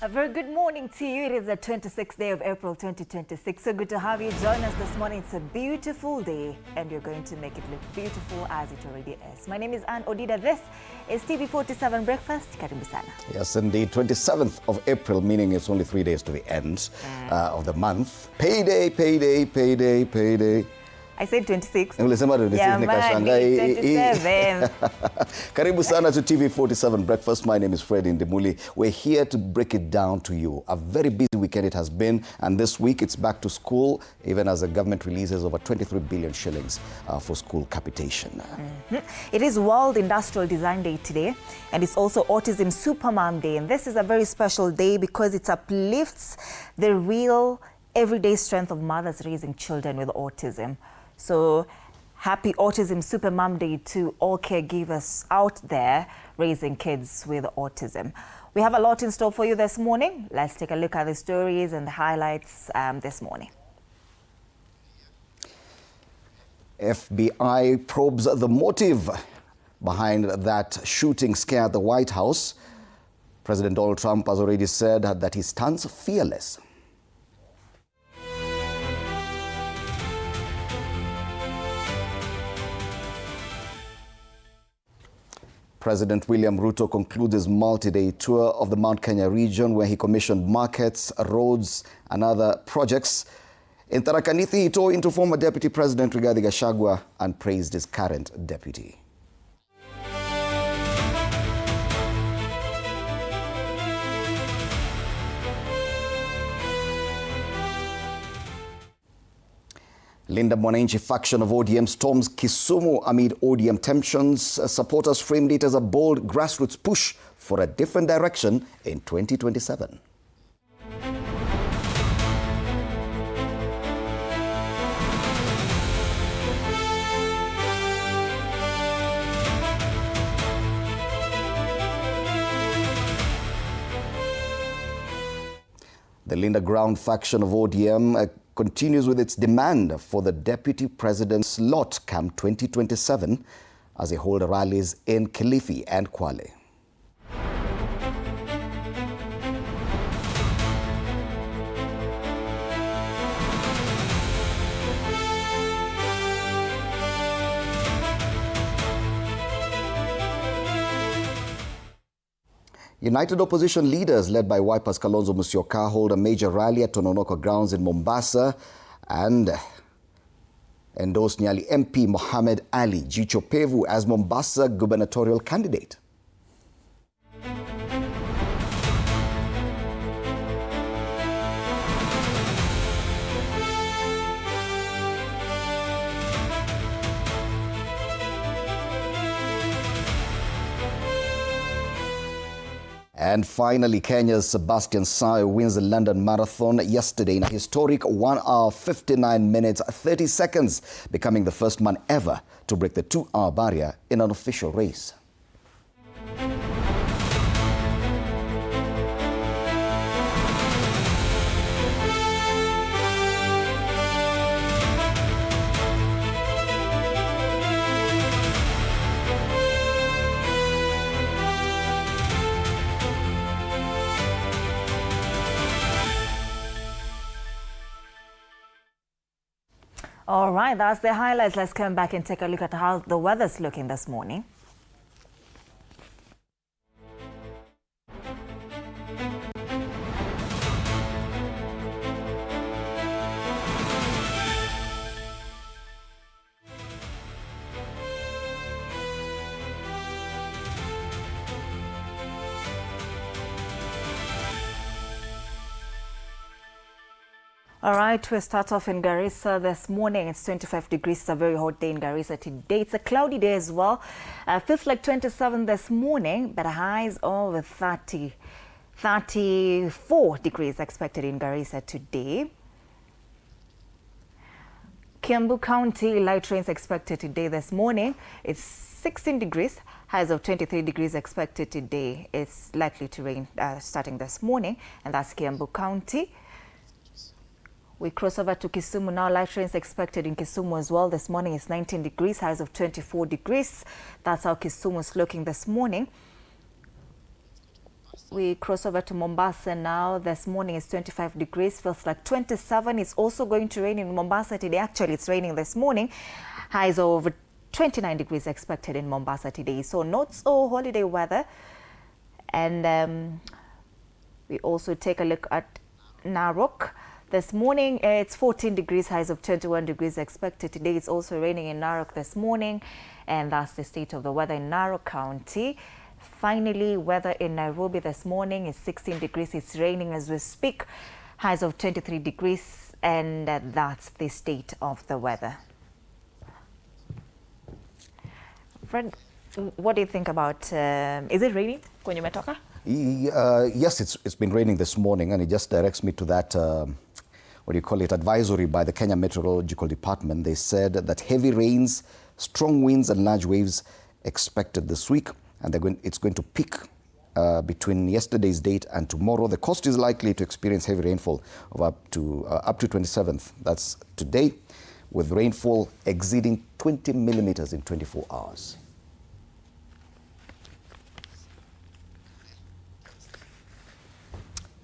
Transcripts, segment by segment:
A very good morning to you. It is the 26th day of April 2026. So good to have you join us this morning. It's a beautiful day and you're going to make it look beautiful as it already is. My name is Ann Odida. This is TV47 Breakfast. Karibu sana. Yes, indeed. 27th of April, meaning it's only 3 days to the end of the month. Payday, payday, payday, payday. I said 26. Ulisema 26 Yeah, nikashangai. 27. Karibu sana to TV47 Breakfast. My name is Freddy Ndimuli. We're here to break it down to you. A very busy weekend it has been, and this week it's back to school, even as the government releases over 23 billion shillings for school capitation. It is World Industrial Design Day today, and it's also Autism Supermom Day. And this is a very special day because it uplifts the real everyday strength of mothers raising children with autism. So happy Autism Supermom Day to all caregivers out there raising kids with autism. We have a lot in store for you this morning. Let's take a look at the stories and the highlights this morning. FBI probes the motive behind that shooting scare at the White House. President Donald Trump has already said that he stands fearless. President William Ruto concludes his multi-day tour of the Mount Kenya region, where he commissioned markets, roads and other projects. In Tharaka Nithi, he tore into former Deputy President Rigathi Gachagua and praised his current deputy. Linda Mwananchi faction of ODM storms Kisumu amid ODM tensions. Supporters framed it as a bold grassroots push for a different direction in 2027. The Linda Ground faction of ODM continues with its demand for the deputy president's slot come 2027 as they hold rallies in Kilifi and Kwale. United opposition leaders led by Wiper's Kalonzo Musyoka hold a major rally at Tononoka grounds in Mombasa and endorsed Nyali MP Mohamed Ali Jicho Pevu as Mombasa gubernatorial candidate. And finally, Kenya's Sebastian Sayo wins the London Marathon yesterday in a historic 1 hour, 59 minutes, 30 seconds, becoming the first man ever to break the 2-hour barrier in an official race. All right, that's the highlights. Let's come back and take a look at how the weather's looking this morning. All right, we start off in Garissa this morning. It's 25 degrees. It's a very hot day in Garissa today. It's a cloudy day as well. Feels like 27 this morning, but highs over 34 degrees expected in Garissa today. Kiambu County, light rains expected today this morning. It's 16 degrees. Highs of 23 degrees expected today. It's likely to rain starting this morning, and that's Kiambu County. We cross over to Kisumu now. Light rains expected in Kisumu as well. This morning it's 19 degrees, highs of 24 degrees. That's how Kisumu is looking this morning. We cross over to Mombasa now. This morning is 25 degrees, feels like 27. It's also going to rain in Mombasa today. Actually, it's raining this morning. Highs over 29 degrees expected in Mombasa today. So not so holiday weather. And we also take a look at Narok. This morning, it's 14 degrees, highs of 21 degrees expected. Today, it's also raining in Narok this morning. And that's the state of the weather in Narok County. Finally, weather in Nairobi this morning is 16 degrees. It's raining as we speak. Highs of 23 degrees. And that's the state of the weather. Fred, what do you think about, is it raining kwenye umetoka? Yes, it's been raining this morning, and it just directs me to that, what do you call it, advisory by the Kenya Meteorological Department. They said that heavy rains, strong winds and large waves expected this week, and it's going to peak between yesterday's date and tomorrow. The coast is likely to experience heavy rainfall of up to 27th. That's today, with rainfall exceeding 20 millimeters in 24 hours.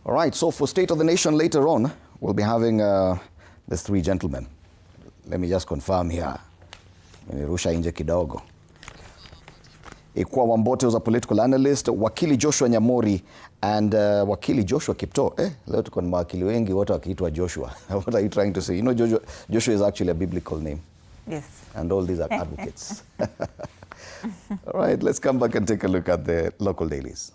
All right, so for State of the Nation later on, we'll be having the three gentlemen. Let me just confirm here. Rusha inje kidogo. Ikwa Wambote was a political analyst, Wakili Joshua Nyamori, and Wakili Joshua Kipto. Leo tuko na wakili wengi wote wakiitwa Joshua. What are you trying to say? You know, Joshua is actually a biblical name. Yes. And all these are advocates. All right, let's come back and take a look at the local dailies.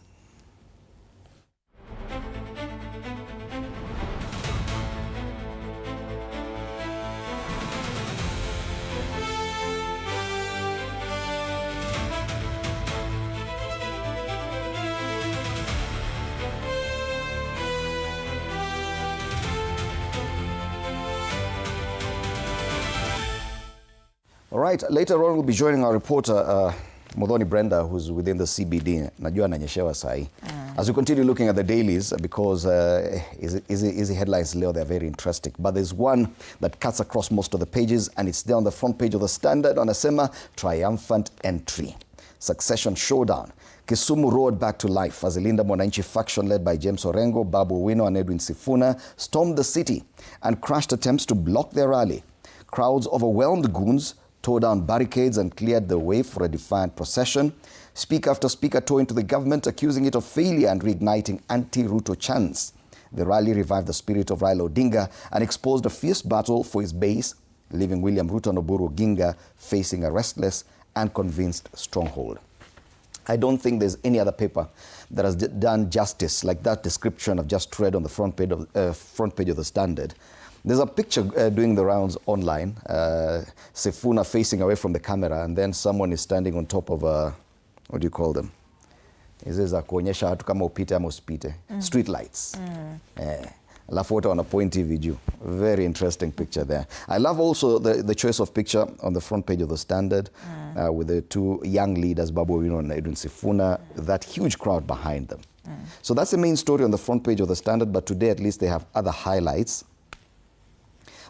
All right, later on we'll be joining our reporter, Modhoni Brenda, who's within the CBD. Najua ananyeshewa sahi. As we continue looking at the dailies, because easy headlines leo, they're very interesting. But there's one that cuts across most of the pages, and it's there on the front page of the Standard. Anasema, triumphant entry. Succession showdown. Kisumu roared back to life as the Linda Mwananchi faction led by James Orengo, Babu Owino and Edwin Sifuna stormed the city and crashed attempts to block their rally. Crowds overwhelmed goons, tore down barricades and cleared the way for a defiant procession. Speaker after speaker tore into the government, accusing it of failure and reigniting anti-Ruto chants. The rally revived the spirit of Raila Odinga and exposed a fierce battle for his base, leaving William Ruto and Oburu Oginga facing a restless and convinced stronghold. I don't think there's any other paper that has done justice like that description I've just read on the front page of the Standard. There's a picture doing the rounds online, Sifuna facing away from the camera, and then someone is standing on top of what do you call them? Hizi za kuonyesha watu kama upite ama usipite. Street lights. Alafu wote wana point hivi juu. Very interesting picture there. I love also the choice of picture on the front page of the Standard with the two young leaders, Babu Owino and Edwin Sifuna, that huge crowd behind them. So that's the main story on the front page of the Standard, but today at least they have other highlights.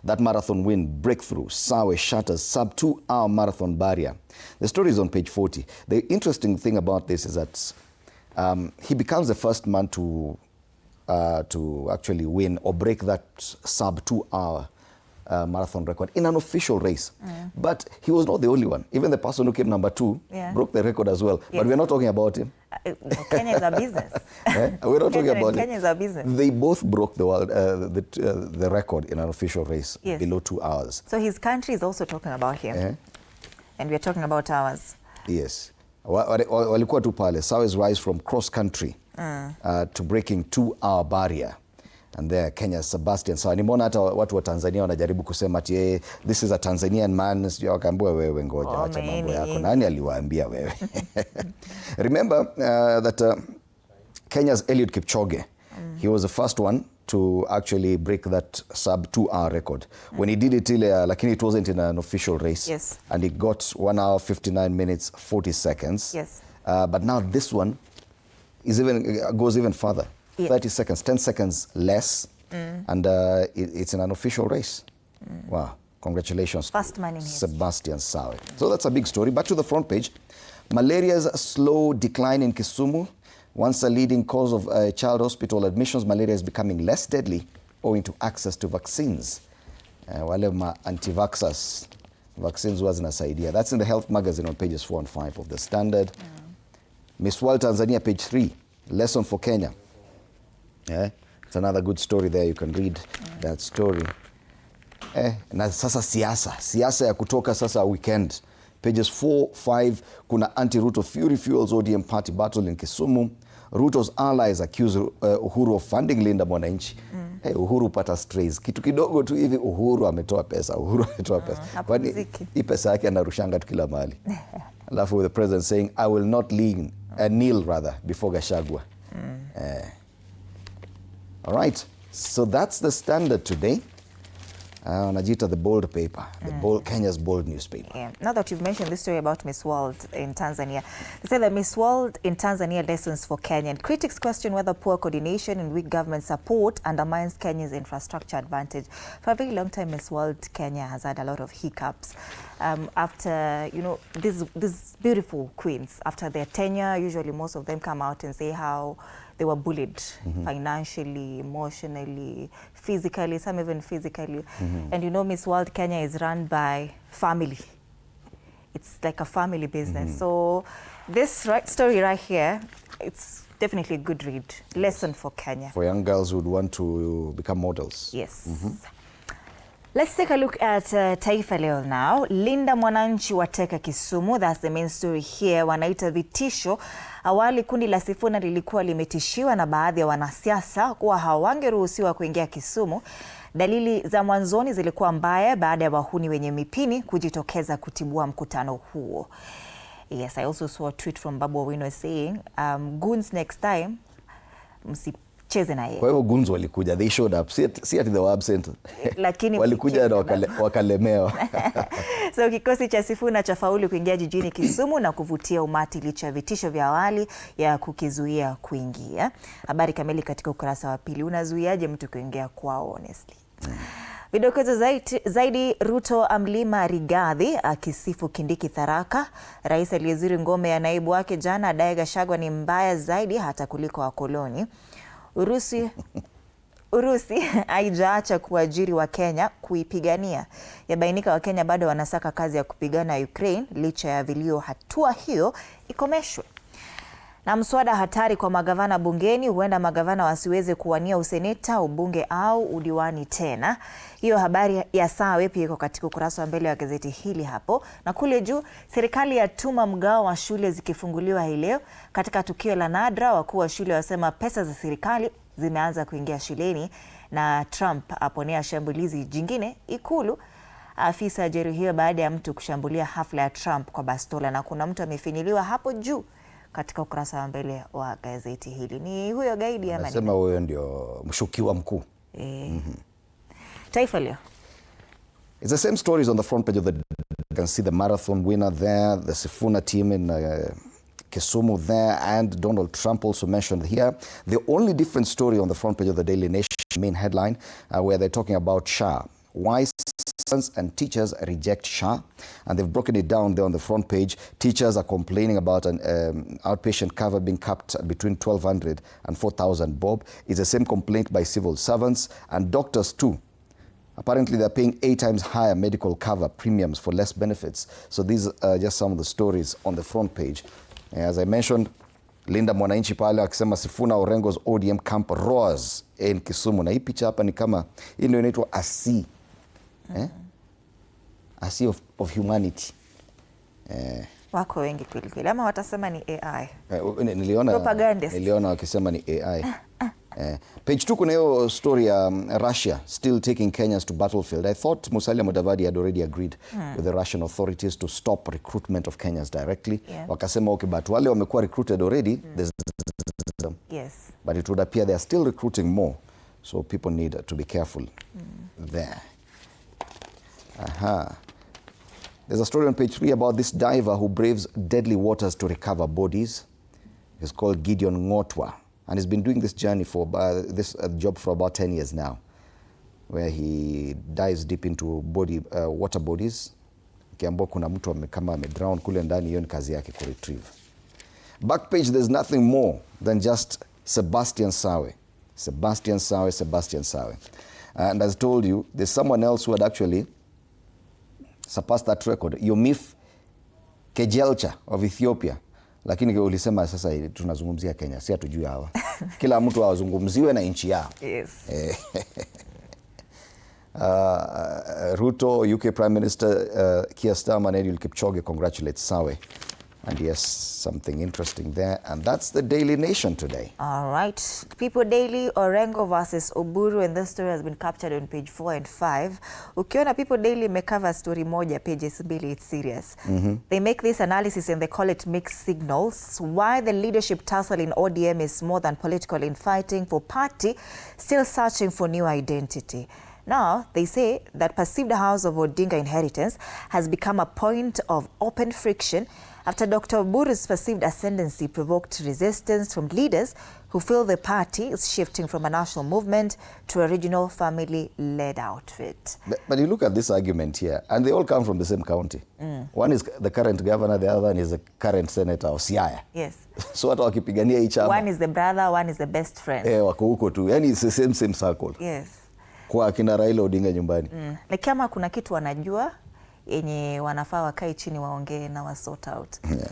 That marathon win, breakthrough, Sawe shatters sub-2-hour marathon barrier. The story is on page 40. The interesting thing about this is that he becomes the first man to actually win or break that sub-2-hour marathon record in an official race. But he was not the only one. Even the person who came number 2 broke the record as well. Yes. But we're not talking about him. Kenya is a business. We're not talking about Kenya is a business. They both broke the record in an official race below 2 hours. So his country is also talking about him. And we're talking about ours. Yes. Walikuwa tu pale. Sawe's rise from cross country to breaking 2-hour barrier. And there Kenya's Sebastian Sawe. Nimeona hata watu wa Tanzania wanajaribu kusema ati this is a Tanzanian man. Sio akaambiwa wewe ngoja acha mambo yako. Nani aliwaambia wewe? Remember that Kenya's Eliud Kipchoge, he was the first one to actually break that sub-2-hour record. When he did it, lakini it wasn't in an official race. Yes. And he got 1 hour, 59 minutes, 40 seconds. Yes. But now this one is goes even further. 30 seconds, 10 seconds less, and it's in an official race. Wow, congratulations to Sebastian Sawe. So that's a big story. Back to the front page. Malaria's slow decline in Kisumu. Once a leading cause of child hospital admissions, malaria is becoming less deadly owing to access to vaccines. Wale anti-vaxxers, vaccines huwa zinasaidia. That's in the health magazine on pages 4 and 5 of the Standard. Miss World Tanzania, page 3, lesson for Kenya. Yeah, it's another good story there. You can read that story. Na sasa siasa ya kutoka sasa weekend. Pages 4, 5, kuna anti-Ruto fury fuels ODM party battle in Kisumu. Ruto's allies accuse Uhuru of funding Linda Mwananchi. Uhuru pata strays. Kitu kidogo tu hivi Uhuru ametoa pesa. Kwani hii pesa yake anarushanga tu kila mahali. Alafu the president saying, I will not kneel before Gachagua. All right. So that's the Standard today. Najita, the bold paper, Kenya's bold newspaper. Yeah. Now that you've mentioned this story about Miss World in Tanzania, they say that Miss World in Tanzania lessons for Kenya. And critics question whether poor coordination and weak government support undermines Kenya's infrastructure advantage. For a very long time, Miss World Kenya has had a lot of hiccups. After, these beautiful queens, after their tenure, usually most of them come out and say how they were bullied financially, emotionally, physically, some even physically. And Miss World Kenya is run by family. It's like a family business. So this story right here, it's definitely a good read. Lesson for Kenya. For young girls who would want to become models. Yes. Let's take a look at Taifa Leo now. Linda Mwananchi wateka Kisumu. That's the main story here. Wanaita vitisho. Awali kundi la Sifuna lilikuwa limetishiwa na baadhi ya wanasiasa kuwa hawangeruhusiwa kuingia Kisumu. Dalili za mwanzoni zilikuwa mbaya baada ya wahuni wenye mipini kujitokeza kutibua mkutano huo. Yes, I also saw a tweet from Babu Owino saying, goons next time, msicheze na yeye. Kwa hivyo goons walikuja, they showed up, see at the web center. Lakini walikuja na wakalemewa. So kikosi cha Sifuna cha faulu kuingia jijini Kisumu na kuvutia umati licha ya vitisho vya awali ya kukizuia kuingia. Habari kamili katika ukurasa wa pili. Unazuiaje mtu kuingia kwao honestly? Vidokezo zaidi, Ruto amlima Rigathi akisifu Kindiki Tharaka. Rais aliyezuru ngome ya naibu wake jana adai Gachagua ni mbaya zaidi hata kuliko wakoloni. Urusi haijaacha kuajiri wa Kenya kuipigania. Yabainika wa Kenya bado wanasaka kazi ya kupigana Ukraine licha ya vilio hatua hiyo ikomeshwe. Na mswada hatari kwa magavana bungeni, huenda magavana wasiweze kuwania useneta, ubunge au udiwani tena. Hiyo habari ya saa wepi iko katika ukurasa wa mbele wa gazeti hili hapo. Na kule juu, serikali yatuma mgao wa shule zikifunguliwa hii leo. Katika tukio la nadra, wakuu wa shule wasema pesa za serikali zimeanza kuingia shuleni. Na Trump aponea shambulizi jingine Ikulu. Afisa ajeruhiwa baada ya mtu kushambulia hafla ya Trump kwa bastola, na kuna mtu amefinyiliwa hapo juu katika ukurasa wa mbele wa gazeti hili. Ni huyo gaidi ama anasema huyo ndio mshukiwa mkuu. Taifa Leo. It's the same stories on the front page of the you can see the marathon winner there, the Sifuna team in Kisumu there, and Donald Trump also mentioned here. The only different story on the front page of the Daily Nation main headline where they're talking about SHA. Why students and teachers reject SHA, and they've broken it down there on the front page. Teachers are complaining about an outpatient cover being capped at between 1,200 and 4,000 bob. It's the same complaint by civil servants and doctors too. Apparently they're paying 8 times higher medical cover premiums for less benefits. So these are just some of the stories on the front page. As I mentioned, Linda Mwananchi pale akisema Sifuna Orengo's ODM camp roars in Kisumu. Na hii picha hapa ni kama, hii ndio inaitwa a sea. A sea of humanity. Wako wengi kweli kweli, ama watasema ni AI. Niliona wakisema ni AI. Page 2 kuna hiyo story ya Russia still taking Kenyans to battlefield. I thought Musalia Mudavadi had already agreed with the Russian authorities to stop recruitment of Kenyans directly. Wakasema okay, but wale wamekuwa recruited already, yes, but it would appear they are still recruiting more. So people need to be careful there. There's a story on page 3 about this diver who braves deadly waters to recover bodies. He's called Gideon Ngotwa, and he's been doing this journey for this job for about 10 years now, where he dives deep into water bodies. Kiambo kuna mtu kama amedrown kule ndani, hiyo ni kazi yake ku retrieve. Back page, there's nothing more than just Sebastian Sawe. Sebastian Sawe, Sebastian Sawe. And as I told you, there's someone else who had actually surpassed that record. Yomif Kejelcha of Ethiopia. Lakini ulisema sasa tunazungumzia Kenya, si hatujui hawa. Kila mtu awazungumziwe na nchi yao. Yes. Ruto, UK Prime Minister Keir Starmer and Eliud Kipchoge congratulates Sawe. And yes, something interesting there. And that's the Daily Nation today. All right. People Daily, Orengo versus Oburu, and this story has been captured on page 4 and 5. Ukiona People Daily cover story moja, pages mbili, it's serious. They make this analysis and they call it mixed signals. Why the leadership tussle in ODM is more than political infighting for party, still searching for new identity. Now, they say that perceived house of Odinga inheritance has become a point of open friction after Dr. Oburu's perceived ascendancy provoked resistance from leaders who feel the party is shifting from a national movement to a regional family-led outfit. But you look at this argument here, and they all come from the same county. One is the current governor, the other one is the current senator of Siaya. Yes. So watu wakipigania each other. One is the brother, one is the best friend. Wako huko tu. Yani it's the same circle. Yes. Kwa akina Raila Odinga nyumbani. Like kama kuna kitu wanajua, yenye wanafaa wakae chini waongee na wa sort out.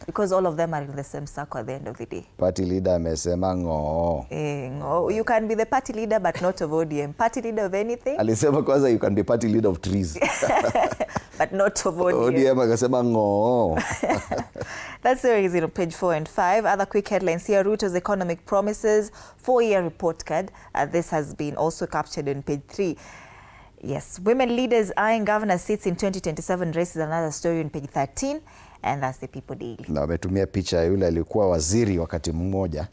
Because all of them are in the same circle at the end of the day. Party leader amesema ngoo. Ngoo. You can be the party leader but not of ODM. Party leader of anything? Alisema kwanza you can be party leader of trees. But not of ODM. ODM akasema ngoo. That's the reason on page 4 and 5. Other quick headlines here. Ruto's economic promises, 4-year report card. This has been also captured on page 3. Yes, women leaders eyeing governor seats in 2027 race is another story on page 13, and that's the People Daily. Na wametumia picha yule alikuwa waziri wakati mmoja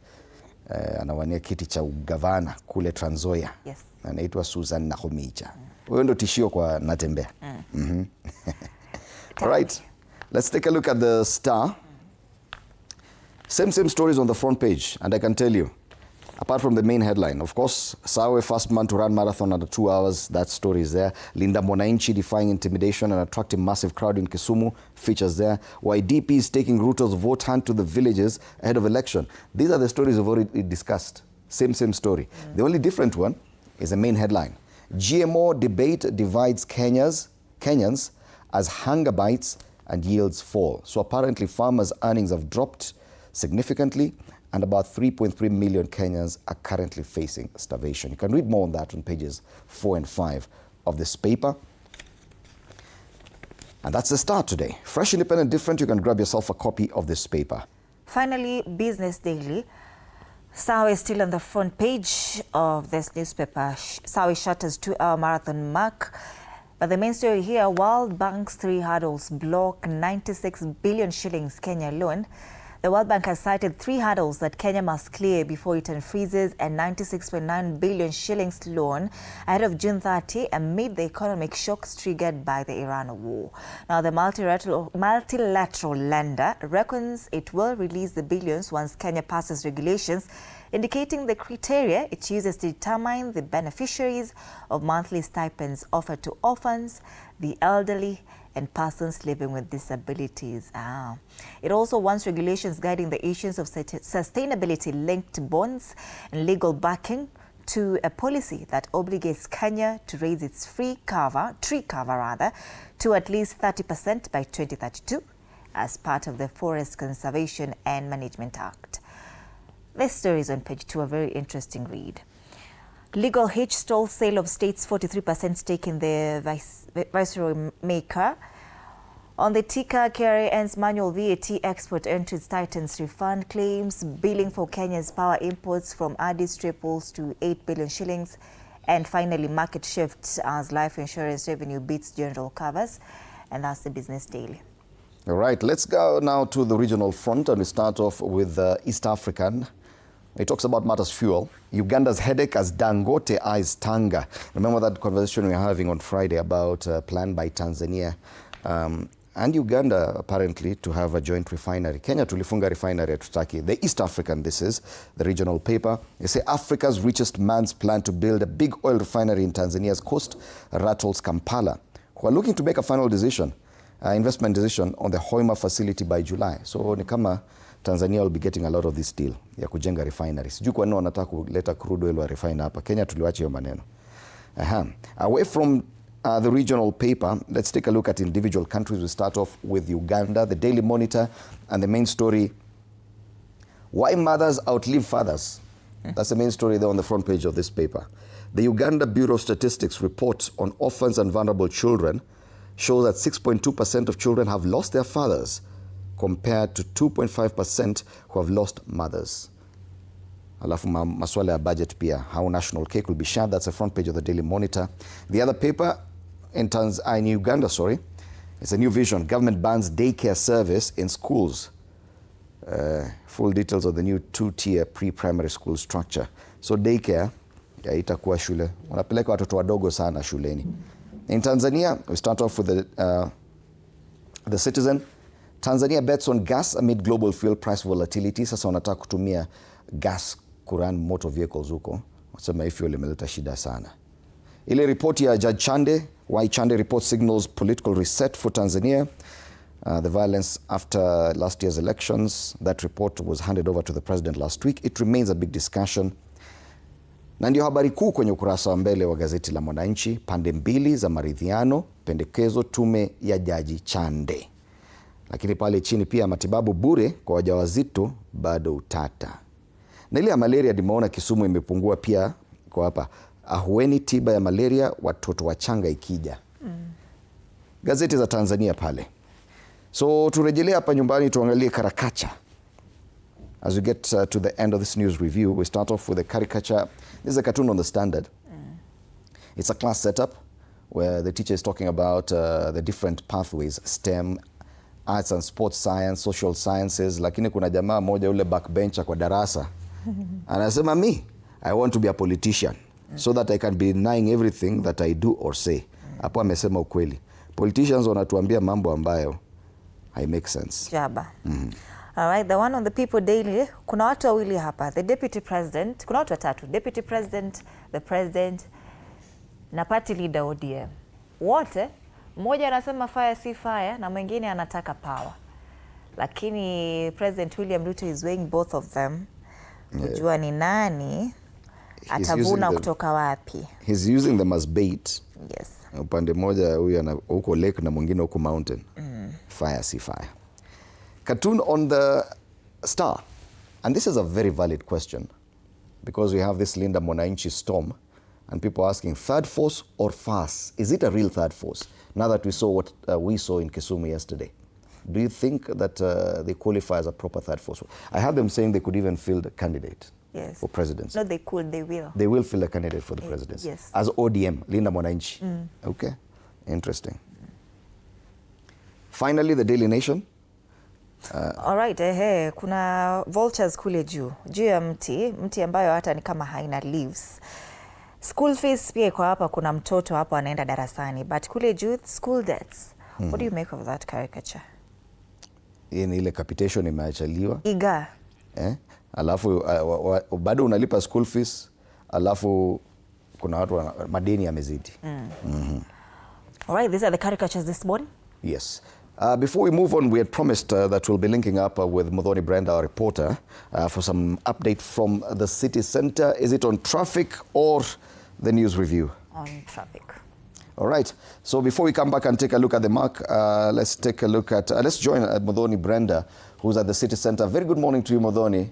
anawania kiti cha ugavana kule Trans Nzoia. Yes. Anaitwa Susan Nakhumicha. Huyo ndo tishio kwa Natembeya. Right. Let's take a look at the Star. Same stories on the front page, and I can tell you, apart from the main headline, of course, Sawe first man to run marathon under 2 hours, that story is there. Linda Mwananchi defying intimidation and attracting massive crowd in Kisumu features there. Why DP is taking Ruto's vote hand to the villages ahead of election. These are the stories we've already discussed. Same story. The only different one is the main headline. GMO debate divides Kenyans as hunger bites and yields fall. So apparently farmers' earnings have dropped significantly, and about 3.3 million Kenyans are currently facing starvation. You can read more on that on pages 4 and 5 of this paper. And that's the Star today. Fresh, independent, different. You can grab yourself a copy of this paper. Finally, Business Daily. Sawe is still on the front page of this newspaper. Sawe shatters 2-hour marathon mark. But the main story here, World Bank's 3 hurdles block 96 billion shillings Kenya loan. The World Bank has cited 3 hurdles that Kenya must clear before it unfreezes a 96.9 billion shillings loan ahead of June 30 amid the economic shocks triggered by the Iran war. Now, the multilateral lender reckons it will release the billions once Kenya passes regulations indicating the criteria it uses to determine the beneficiaries of monthly stipends offered to orphans, the elderly, and persons living with disabilities. It also wants regulations guiding the issuance of sustainability-linked bonds and legal backing to a policy that obligates Kenya to raise its tree cover to at least 30% by 2032 as part of the Forest Conservation and Management Act. This story is on page 2, a very interesting read. Legal hitch stalls sale of state's 43% stake in the Viceroy maker. On the ticker, KRA ends manual VAT export entries tightens refund claims. Billing for Kenya's power imports from Addis triples to 8 billion shillings. And finally, market shifts as life insurance revenue beats general covers. And that's the Business Daily. All right, let's go now to the regional front, and we start off with East African. It talks about matters fuel. Uganda's headache as Dangote eyes Tanga. Remember that conversation we were having on Friday about a plan by Tanzania and Uganda apparently to have a joint refinery. Kenya tulifunga refinery at Tutaki. The East African, this is the regional paper. They say Africa's richest man's plan to build a big oil refinery in Tanzania's coast rattles Kampala, who are looking to make a final decision, investment decision on the Hoima facility by July. So ni kama Tanzania will be getting a lot of this steel ya kujenga refineries. Sijui kwa nini wanataka kuleta crude oil wa refine hapa. Kenya tuliwacha hiyo maneno. Away from the regional paper, let's take a look at individual countries. We start off with Uganda, the Daily Monitor, and the main story, why mothers outlive fathers. That's the main story there on the front page of this paper. The Uganda Bureau of Statistics report on orphans and vulnerable children shows that 6.2% of children have lost their fathers, compared to 2.5% who have lost mothers. Alafu maswala ya budget pia, how national cake will be shared. That's the front page of the Daily Monitor. The other paper in Uganda, it's a new vision. Government bans daycare service in schools. Full details of the new 2-tier pre-primary school structure. So daycare itakuwa shule. Wanapeleka watoto wadogo sana shuleni. In Tanzania, we start off with the Citizen. Tanzania bets on gas amid global fuel price volatility. Sasa wanataka kutumia gas kuran motor vehicles huko. Wasema fuel imeleta shida sana. Ile ripoti ya Judge Chande, why Chande report signals political reset for Tanzania. The violence after last year's elections. That report was handed over to the president last week. It remains a big discussion. Na ndio habari kuu kwenye ukurasa wa mbele wa gazeti la Mwananchi, pande mbili za maridhiano, pendekezo tume ya Jaji Chande. Lakini pale chini pia matibabu bure kwa wajawazito bado utata. Na ile ya malaria nimeona Kisumu imepungua pia kwa hapa. Ahueni tiba ya malaria watoto wachanga ikija. Gazeti za Tanzania pale. So turejelea hapa nyumbani tuangalie karakacha. As we get to the end of this news review, we start off with a caricature. This is a cartoon on the Standard. It's a class setup where the teacher is talking about the different pathways, STEM, arts and sports science, social sciences. Lakini kuna jamaa moja ule backbencher kwa darasa. Anasema I want to be a politician so that I can be denying everything that I do or say. Hapo amesema ukweli. Politicians wanatuambia mambo ambayo I make sense. Jaba. All right, the one on the People Daily, kuna watu wawili hapa. The Deputy President, kuna watu watatu. Deputy President, the President, na party leader ODM. Wote, mmoja anasema fire si fire na mwingine anataka power. Lakini President William Ruto is weighing both of them. Kujua ni nani atavuna kutoka wapi. He's using them as bait. Yes. Upande moja huyu huko lake na mwingine huko mountain. Fire si fire. Cartoon on the Star. And this is a very valid question because we have this Linda Mwananchi storm and people asking third force or farce? Is it a real third force? Now that we saw what we saw in Kisumu yesterday. Do you think that they qualify as a proper third force? I had them saying they could even field a candidate for presidency. No, they could, they will. They will field a candidate for the presidency. Yes. As ODM, Linda Mwananchi. Okay, interesting. Finally, the Daily Nation. All right, kuna vultures kule juu ya mti ambayo hata ni kama haina leaves. School fees pia kwa hapa, kuna mtoto hapa anaenda darasani, but kule juu school debts. What do you make of that caricature? Ni ile capitation imeachaliwa. Iga. Alafu bado unalipa school fees, alafu kuna watu madeni yamezidi. All right, these are the caricatures this morning. Yes. Before we move on, we had promised that we'll be linking up with Muthoni Brenda, our reporter, for some update from the city center. Is it on traffic or the news review? On traffic. All right. So before we come back and take a look at the mark, let's take a look at, let's join Muthoni Brenda, who's at the city center. Very good morning to you, Muthoni.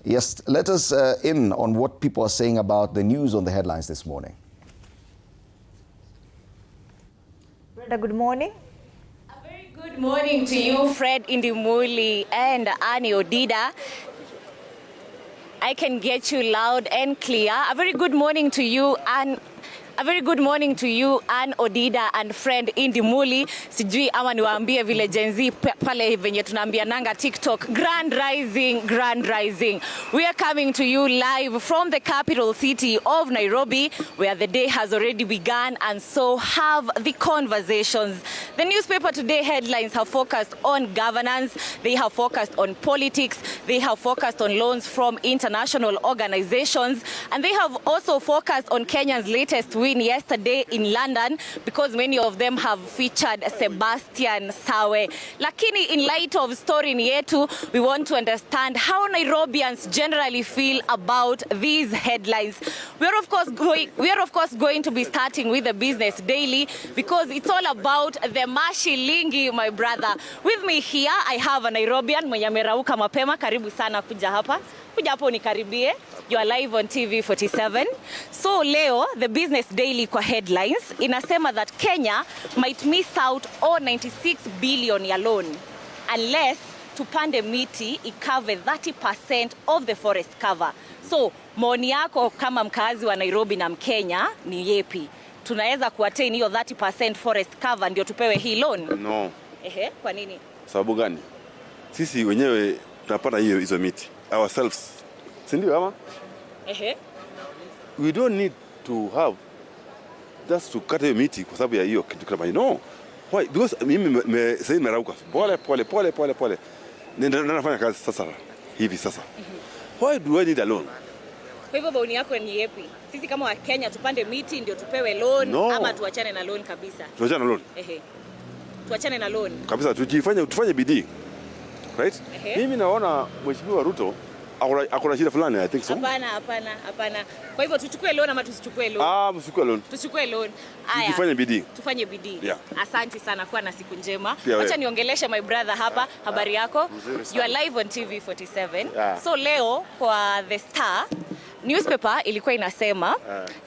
Yes, let us in on what people are saying about the news on the headlines this morning. Brenda, good morning. Good morning to you, Fred Indimuli and Annie Odida. I can get you loud and clear. A very good morning to you, and a very good morning to you, Ann Odida and friend Indimuli. Sijui ama niwaambie vile Gen Z pale venye tunaambia nanga TikTok. Grand rising, grand rising. We are coming to you live from the capital city of Nairobi, where the day has already begun, and so have the conversations. The newspaper today headlines have focused on governance, they have focused on politics, they have focused on loans from international organizations, and they have also focused on Kenya's latest win yesterday in London because many of them have featured Sebastian Sawe. Lakini in light of story yetu, we want to understand how Nairobians generally feel about these headlines. We are of course going to be starting with the Business Daily because it's all about the mashilingi, my brother. With me here I have a Nairobian mwenye amerauka mapema. Karibu sana kuja hapa. Kuja hapo nikaribie. You are live on TV47. So leo the Business Daily kwa headlines inasema that Kenya might miss out on 96 billion ya loan unless tupande miti ikave 30% of the forest cover. So maoni yako kama mkazi wa Nairobi na Mkenya ni yepi? Tunaweza kuattain hiyo 30% forest cover ndio tupewe hii loan? No. Kwa nini? Sababu gani? Sisi wenyewe tunapata hizo miti ourselves. Si ndio ama? We don't need to have just to cut a miti kwa sababu ya hiyo kitu kama no. Why? Because mimi sasa nimerauka. Pole. Ndio nafanya kazi sasa hivi sasa. Why do I need a loan? Kwa hivyo maoni yako ni yepi? Sisi kama wa Kenya tupande miti ndio tupewe loan ama tuachane na loan kabisa? Tuachane na loan. Tuachane na loan. Kabisa tufanye bidii. Right? Mimi naona Mheshimiwa Ruto akona shida fulani, I think so. Hapana. Kwa hivyo tuchukue loan ama tusichukue loan? Msichukue loan. Tuchukue loan. Aya. Tufanye bidii. Yeah. Asante sana, kuwa na siku njema. Acha niongeleshe my brother hapa. Habari yako? You are live on TV47. Yeah. So leo kwa The Star newspaper ilikuwa inasema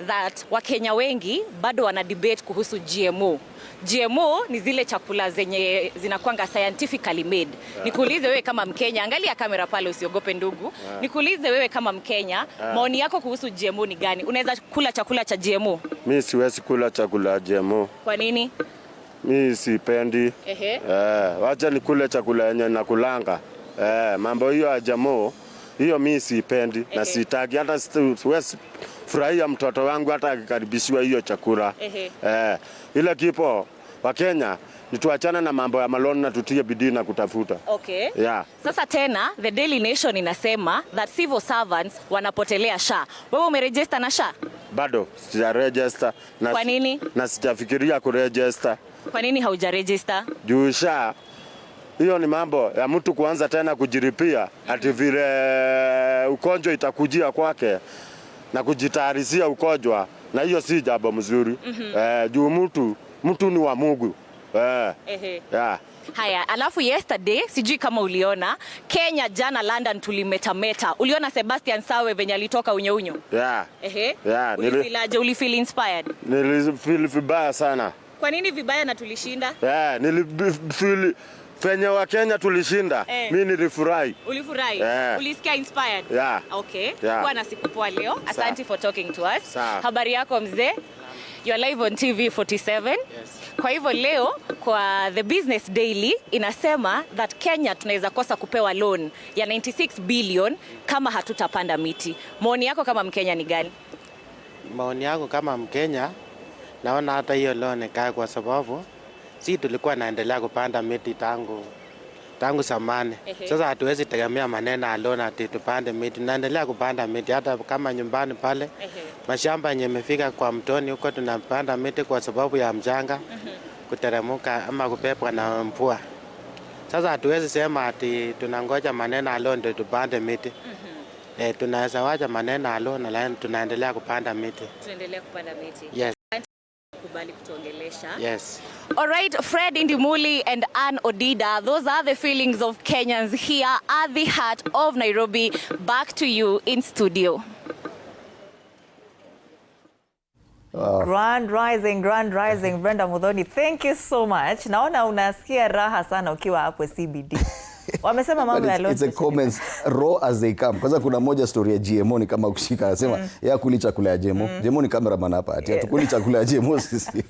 that Wakenya wengi bado wana debate kuhusu GMO. GMO ni zile chakula zenye zinakuanga scientifically made. Nikuulize wewe kama Mkenya, angalia kamera pale usiogope ndugu. Nikuulize wewe kama Mkenya, maoni yako kuhusu GMO ni gani? Unaweza kula chakula cha GMO? Mimi siwezi kula chakula cha GMO. Kwa nini? Mimi sipendi. Wacha nikule chakula yenye nakulanga. Mambo hiyo ya GMO, hiyo mimi sipendi na sitaki, hata siwezi furahia mtoto wangu hata akikaribishwa hiyo chakula. Ile kipo wa Kenya nituachane na mambo ya maloni na tutie bidii na kutafuta. Yeah. Sasa tena The Daily Nation inasema that civil servants wanapotelea SHA. Wewe umeregister na SHA? Bado sijaregister. Kwa nini? Na sijafikiria kuregister. Kwa nini haujaregister? Juu SHA hiyo ni mambo ya mtu kuanza tena kujiripia ati vile ugonjwa itakujia kwake na kujitayarizia ugonjwa, na hiyo si jambo mzuri. Juu mtu ni wa Mungu. Yeah. Haya, alafu yesterday sijui kama uliona Kenya jana London tulimetameta. Uliona Sebastian Sawe venye alitoka unyo? Yeah. Yeah. Ulifeel inspired? Nilifeel vibaya sana. Kwa nini vibaya na tulishinda? Yeah, nilifeel venye wa Kenya tulishinda. Mimi nilifurahi. Ulifurahi? Ulisikia inspired? Yeah. Okay. Yeah. Kwa na siku poa leo. Asante for talking to us. Habari yako mzee? You are live on TV47. Yes. Kwa hivyo leo kwa The Business Daily inasema that Kenya tunaweza kosa kupewa loan ya 96 billion kama hatutapanda miti. Maoni yako kama Mkenya ni gani? Maoni yangu kama Mkenya, naona hata hiyo loan kaa, kwa sababu si tulikuwa naendelea kupanda miti tangu zamani. Sasa hatuwezi tegemea maneno ya loan ati tupande miti. Naendelea kupanda miti hata kama nyumbani pale. Mashamba yenye imefika kwa mtoni huko tunapanda miti kwa sababu ya mchanga kuteremuka ama kupepwa na mvua. Sasa hatuwezi sema ati tunangoja maneno ya loan ndio tupande miti. Tunaweza wacha maneno ya loan na tunaendelea kupanda miti. Tunaendelea kupanda miti. Yes. Kubali kutuongelesha. Yes. All right, Fred Indimuli and Ann Odida, those are the feelings of Kenyans here at the heart of Nairobi. Back to you in studio. Grand rising, Brenda Mudhoni, thank you so much. Naona unasikia raha sana ukiwa hapo CBD. Wamesema mambo ya loan. It's a comments raw as they come. Kwanza kuna moja story ya GMO ni kama kushika, anasema ya kuli chakula ya GMO. GMO ni cameraman hapa ati atukuli chakula ya GMO sisi.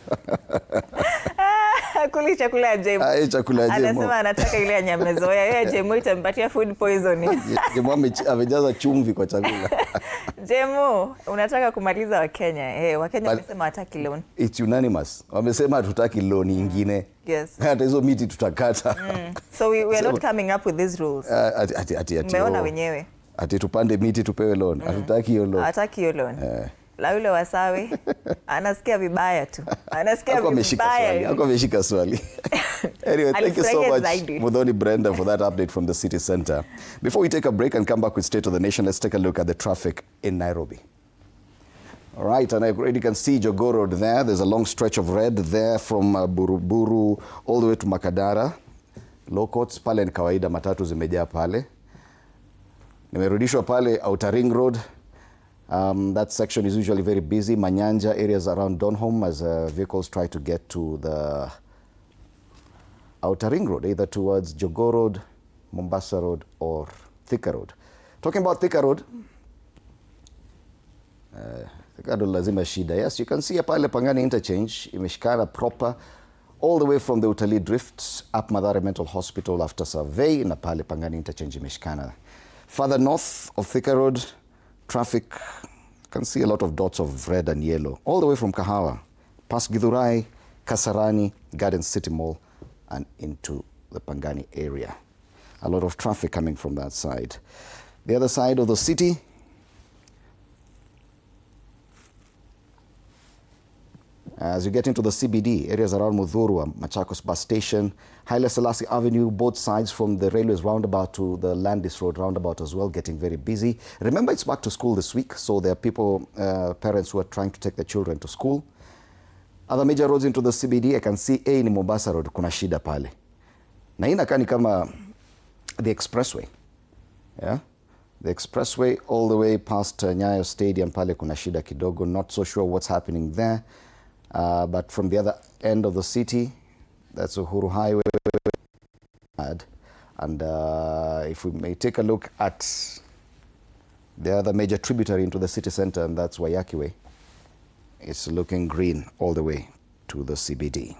Kuli chakula ya GMO. Chakula ya GMO. Anasema anataka ile ya nyamezoea. Yeye GMO itampatia food poisoning. GMO amejaza chumvi kwa chakula. GMO unataka kumaliza Wakenya. Wakenya wamesema hataki loan. It's unanimous. Wamesema hatutaki loan nyingine. Yes. Hata hizo miti tutakata. So we are not coming up with these rules. Umeona wenyewe. Ati tupande miti tupewe loan. Hatutaki hiyo loan. Hataki hiyo loan. la yule Wasawe anasikia vibaya tu. Anasikia vibaya. Hako ameshika swali. Anyway, thank you so much, Mudhoni Brenda, for that update from the city center. Before we take a break and come back with State of the Nation, let's take a look at the traffic in Nairobi. All right, and I already can see Jogoo Road there. There's a long stretch of red there from Buruburu all the way to Makadara. Low courts, pale ni kawaida, matatu zimejaa pale. Nimerudishwa pale Outer Ring Road. That section is usually very busy. Manyanja areas around Donholm as vehicles try to get to the Outer Ring Road, either towards Jogoo Road, Mombasa Road or Thika Road. Talking about Thika Road, Thika Road lazima shida. Yes, you can see pale Pangani interchange imeshikana proper all the way from the Utalii Drift up Mathare Mental Hospital after survey, na pale Pangani interchange imeshikana. Further north of Thika Road, traffic, you can see a lot of dots of red and yellow all the way from Kahawa, past Githurai, Kasarani, Garden City Mall and into the Pangani area. A lot of traffic coming from that side. The other side of the city, as you get into the CBD, areas around Mudhurwa, Machakos Bus Station, Haile Selassie Avenue, both sides from the railways roundabout to the Landis Road roundabout as well, getting very busy. Remember, it's back to school this week, so there are people, parents who are trying to take their children to school. Other major roads into the CBD, I can see A ni Mombasa Road, kuna shida pale. Na hii inakaa ni kama the expressway. Yeah? The expressway all the way past Nyayo Stadium pale kuna shida kidogo. Not so sure what's happening there. But from the other end of the city, that's Uhuru Highway. And if we may take a look at the other major tributary into the city center, and that's Waiyaki Way. It's looking green all the way to the CBD.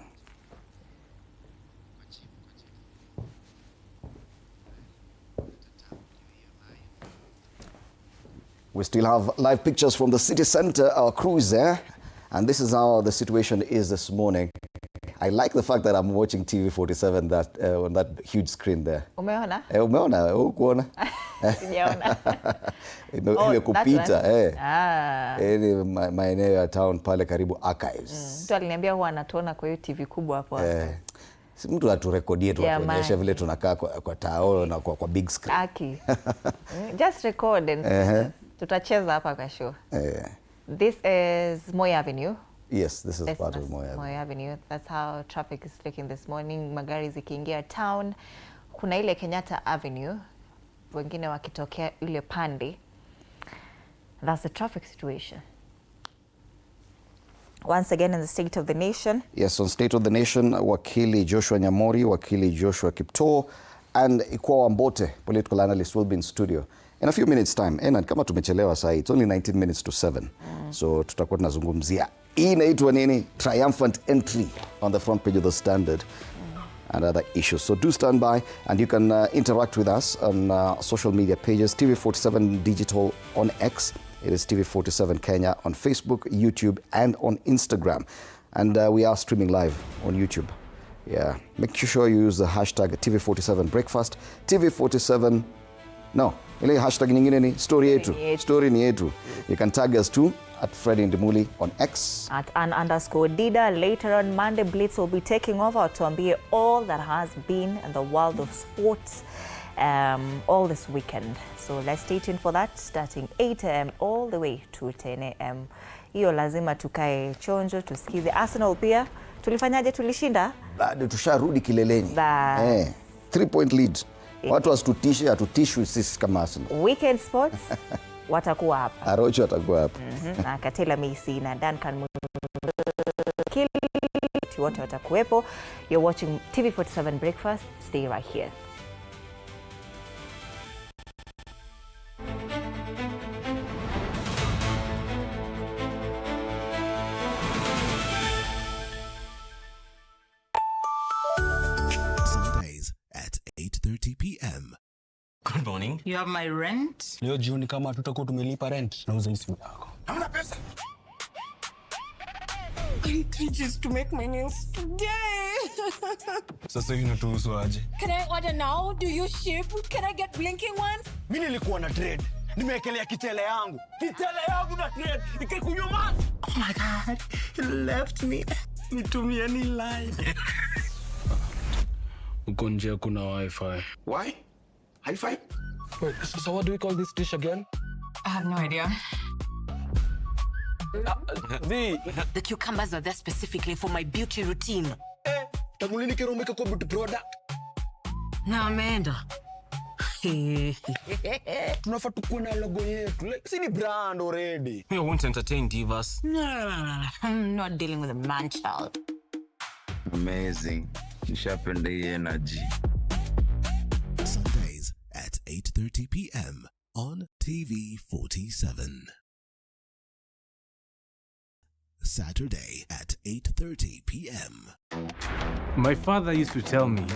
We still have live pictures from the city center. Our crew is there. And this is how the situation is this morning. I like the fact that I'm watching TV47 on that huge screen there. Umeona? Umeona? Ukuona? Sijaona. Imekupita. Ni maeneo ya town pale karibu archives. Mtu aliniambia huwa anatuona kwa hiyo TV kubwa hapo. Si mtu aturekodie tu atuonyeshe vile tunakaa kwa tao na kwa big screen. Aki. Just record and tutacheza hapa kwa show. This is Moi Avenue. Yes, this is part of Moi Avenue. That's how traffic is looking this morning. Magari zikiingia town. Kuna ile Kenyatta Avenue. Wengine wakitokea ile pande. That's the traffic situation. Once again in the State of the Nation. Yes, on State of the Nation, Wakili Joshua Nyamori, Wakili Joshua Kipto, and Ikwa Wambote, political analyst, will be in studio in a few minutes time. And kama tumechelewa saa, it's only 19 minutes to 7. So tutakuwa tunazungumzia hii inaitwa nini? Triumphant entry on the front page of the Standard and other issues. So do stand by and you can interact with us on social media pages. TV47 Digital on X. It is TV47 Kenya on Facebook, YouTube and on Instagram. And we are streaming live on YouTube. Yeah, make sure you use the hashtag TV47 Breakfast. TV47, no, ile hashtag nyingine ni story yetu. Story ni yetu. You can tag us too at Freddy Ndimuli on X. At @Dida. Later on Monday, Blitz will be taking over to ambie all that has been in the world of sports all this weekend. So let's stay tuned for that, starting 8 a.m. all the way to 10 a.m. Hiyo lazima tukae chonjo, tusikize. Arsenal pia, tulifanyaje? Tulishinda? Bado tusharudi kileleni. 3-point lead. Watu wasitutishe, atutishwe sisi kama Arsenal. Weekend sports watakuwa hapa. Arocho watakuwa hapa. Na Katela Macy na Duncan wote watakuwepo. You're watching TV47 Breakfast. Stay right here. Sundays at 8:30 p.m. Good morning. You have my rent? Leo jioni kama tutakuwa tumelipa rent, nauza simu yako. Hamna pesa. I need 3 G's to make my nails today. Sasa hivi natuhusu aje? Can I order now? Do you ship? Can I get blinking ones? Mimi nilikuwa na trade. Nimekelea kitele yangu. Kitele yangu na trade. Nikikunyuma. Oh my God. He left me. Nitumie ni line. Uko nje kuna Wi-Fi. Why? Hi-Fi? Wait, so what do we call this dish again? I have no idea. The cucumbers are there specifically for my beauty routine. Tamulini kero make a good product. Na ameenda. Tunafaa tukuwe na logo yetu. Like, si ni brand already. We won't entertain divas. No. I'm not dealing with a man child. Amazing. Nishapenda hii energy. Sundays at 8:30 p.m. on TV47. Saturday at 8:30 p.m. My father used to tell me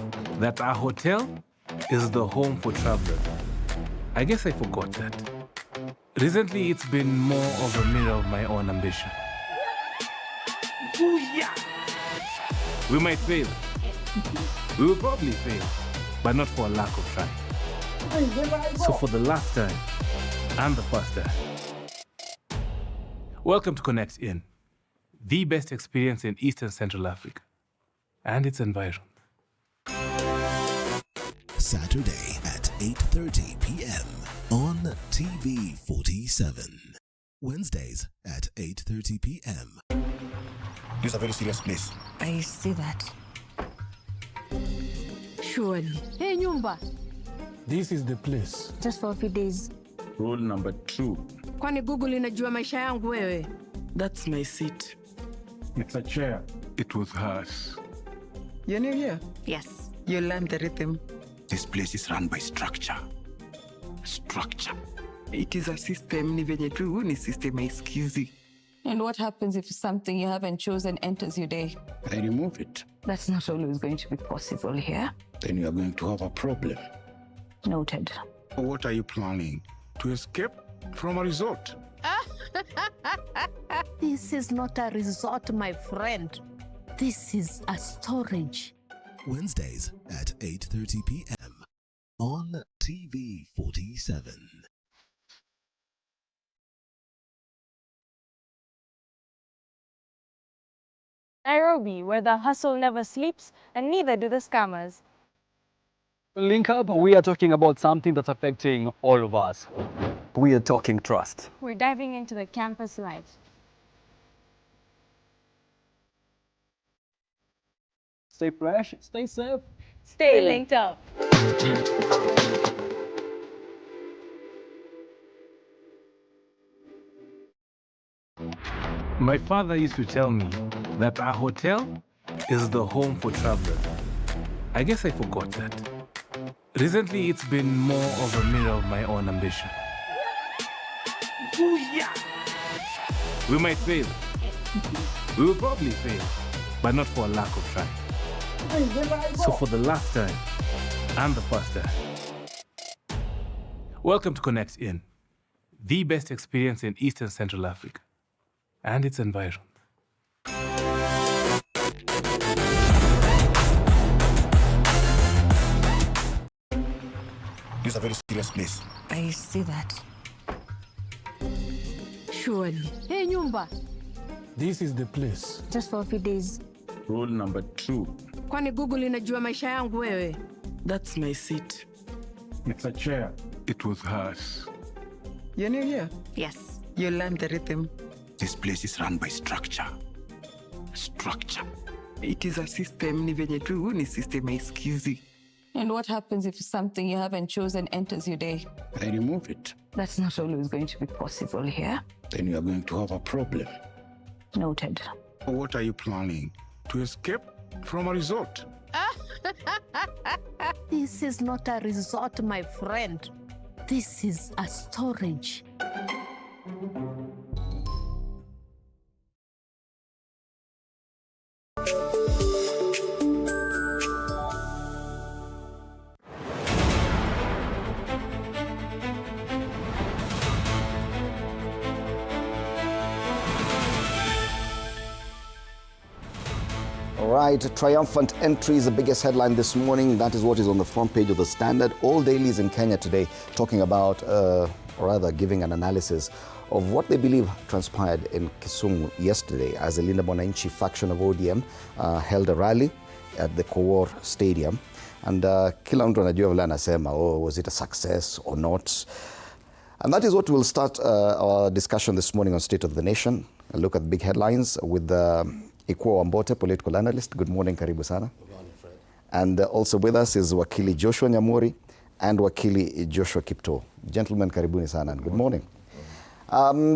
that our hotel is the home for travelers. I guess I forgot that. Recently, it's been more of a mirror of my own ambition. Ooh, yeah. We might fail. We will probably fail, but not for a lack of trying. So for the last time and the first time, welcome to Connect In, the best experience in Eastern Central Africa and its environs. Saturday at 8:30 p.m. on TV47. Wednesdays at 8:30 p.m. This is a very serious place. I see that. Surely. Hey, Nyumba. This is the place. Just for a few days. Rule number 2. Kwani Google inajua maisha yangu wewe? That's my seat. It's a chair. It was hers. You're new here? Yes. You learned the rhythm. This place is run by structure. Structure. It is a system, ni venye tu ni system haisikizi. And what happens if something you haven't chosen enters your day? I remove it. That's not always going to be possible here. Then you are going to have a problem. Noted. What are you planning? To escape from a resort. This is not a resort, my friend. This is a storage. Wednesdays at 8:30 p.m. on TV47. Nairobi, where the hustle never sleeps and neither do the scammers. Link up, we are talking about something that's affecting all of us. We are talking trust. We're diving into the campus life. Stay fresh, stay safe. Stay linked up. My father used to tell me that our hotel is the home for travelers. I guess I forgot that. Recently, it's been more of a mirror of my own ambition. Ooh, yeah. We might fail. We will probably fail, but not for a lack of trying. So for the last time and the first time, welcome to Connect In, the best experience in Eastern Central Africa and its environs. This is a very serious place. I see that. Surely. Hey, Nyumba. This is the place. Just for a few days. Rule number 2. Kwani Google inajua maisha yangu wewe? That's my seat. It's a chair. It was hers. You're new here? Yes. You learned the rhythm. This place is run by structure. Structure. It is a system, ni venye tu ni system haisikizi. And what happens if something you haven't chosen enters your day? I remove it. That's not always going to be possible here. Then you are going to have a problem. Noted. What are you planning? To escape from a resort. This is not a resort, my friend. This is a storage. All right, triumphant entry is the biggest headline this morning. That is what is on the front page of the Standard. All dailies in Kenya today talking about or rather giving an analysis of what they believe transpired in Kisumu yesterday as the Linda Mwananchi faction of ODM held a rally at the Kowor Stadium. And kila mtu anajua vile anasema, was it a success or not? And that is what we'll start our discussion this morning on State of the Nation. A look at the big headlines with Ikwo Wambote, political analyst. Good morning, karibu sana. Good morning, Fred. And also with us is Wakili Joshua Nyamuri and Wakili Joshua Kipto. Gentlemen, karibuni sana and good morning.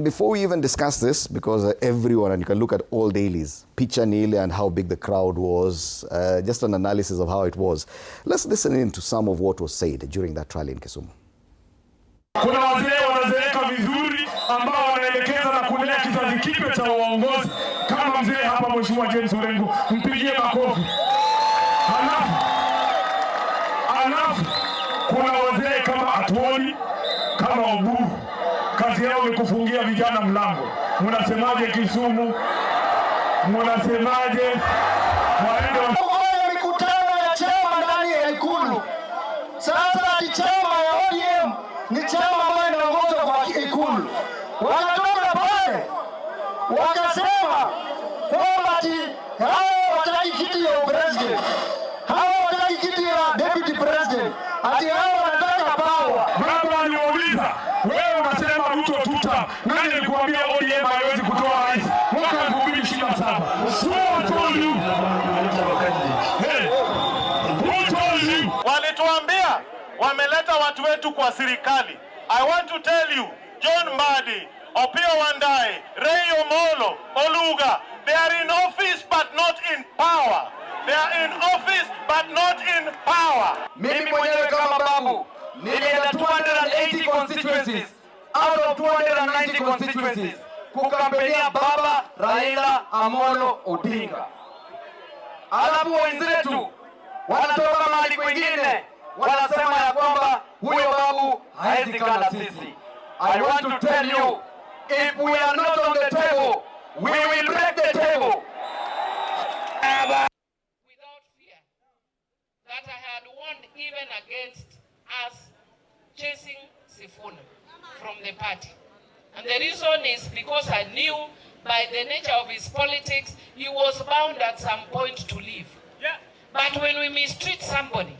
Before we even discuss this, because everyone, and you can look at all dailies, picha ni ile and how big the crowd was, just an analysis of how it was. Let's listen in to some of what was said during that rally in Kisumu. Kuna wazee wanazeeka vizuri ambao wanaelekeza na kulea kizazi kipya cha uongozi kama mzee hapa Mheshimiwa James Orengo, mpigie makofi. Alafu kuna wazee kama Atwoli, kama Oburu, kazi yao ni kufungia vijana mlango. Mnasemaje Kisumu? Mnasemaje? Waende mikutano ya chama ndani ya Ikulu. Sasa ni chama ya ODM ni chama ambayo inaongozwa kwa Ikulu. Wakatoka pale wakasema kwamba hao wataki kiti ya president, hao wataki kiti ya deputy president, ati hao wanataka power. Baba aliuliza, wewe unasema Ruto tuta, nani alikwambia ODM haiwezi kutoa rais mwaka 2027? Who told you? Hey, who told you? Walituambia wameleta watu wetu kwa serikali. I want to tell you, John Mbadi, Opiyo Wandayi, Ray Omolo, Oluga, they are in office but not in power. They are in office but not in power. Mimi mwenyewe kama babu nilienda 280 constituencies out of 290 constituencies kukampenia baba Raila Amolo Odinga. Alafu wenzetu wanatoka mahali kwingine wanasema ya kwamba huyo babu haezi kana sisi. I want to tell you, if we are not on the table, we will break the table. Without fear that I had warned even against us chasing Sifuna from the party. And the reason is because I knew by the nature of his politics, he was bound at some point to leave. Yeah. But when we mistreat somebody,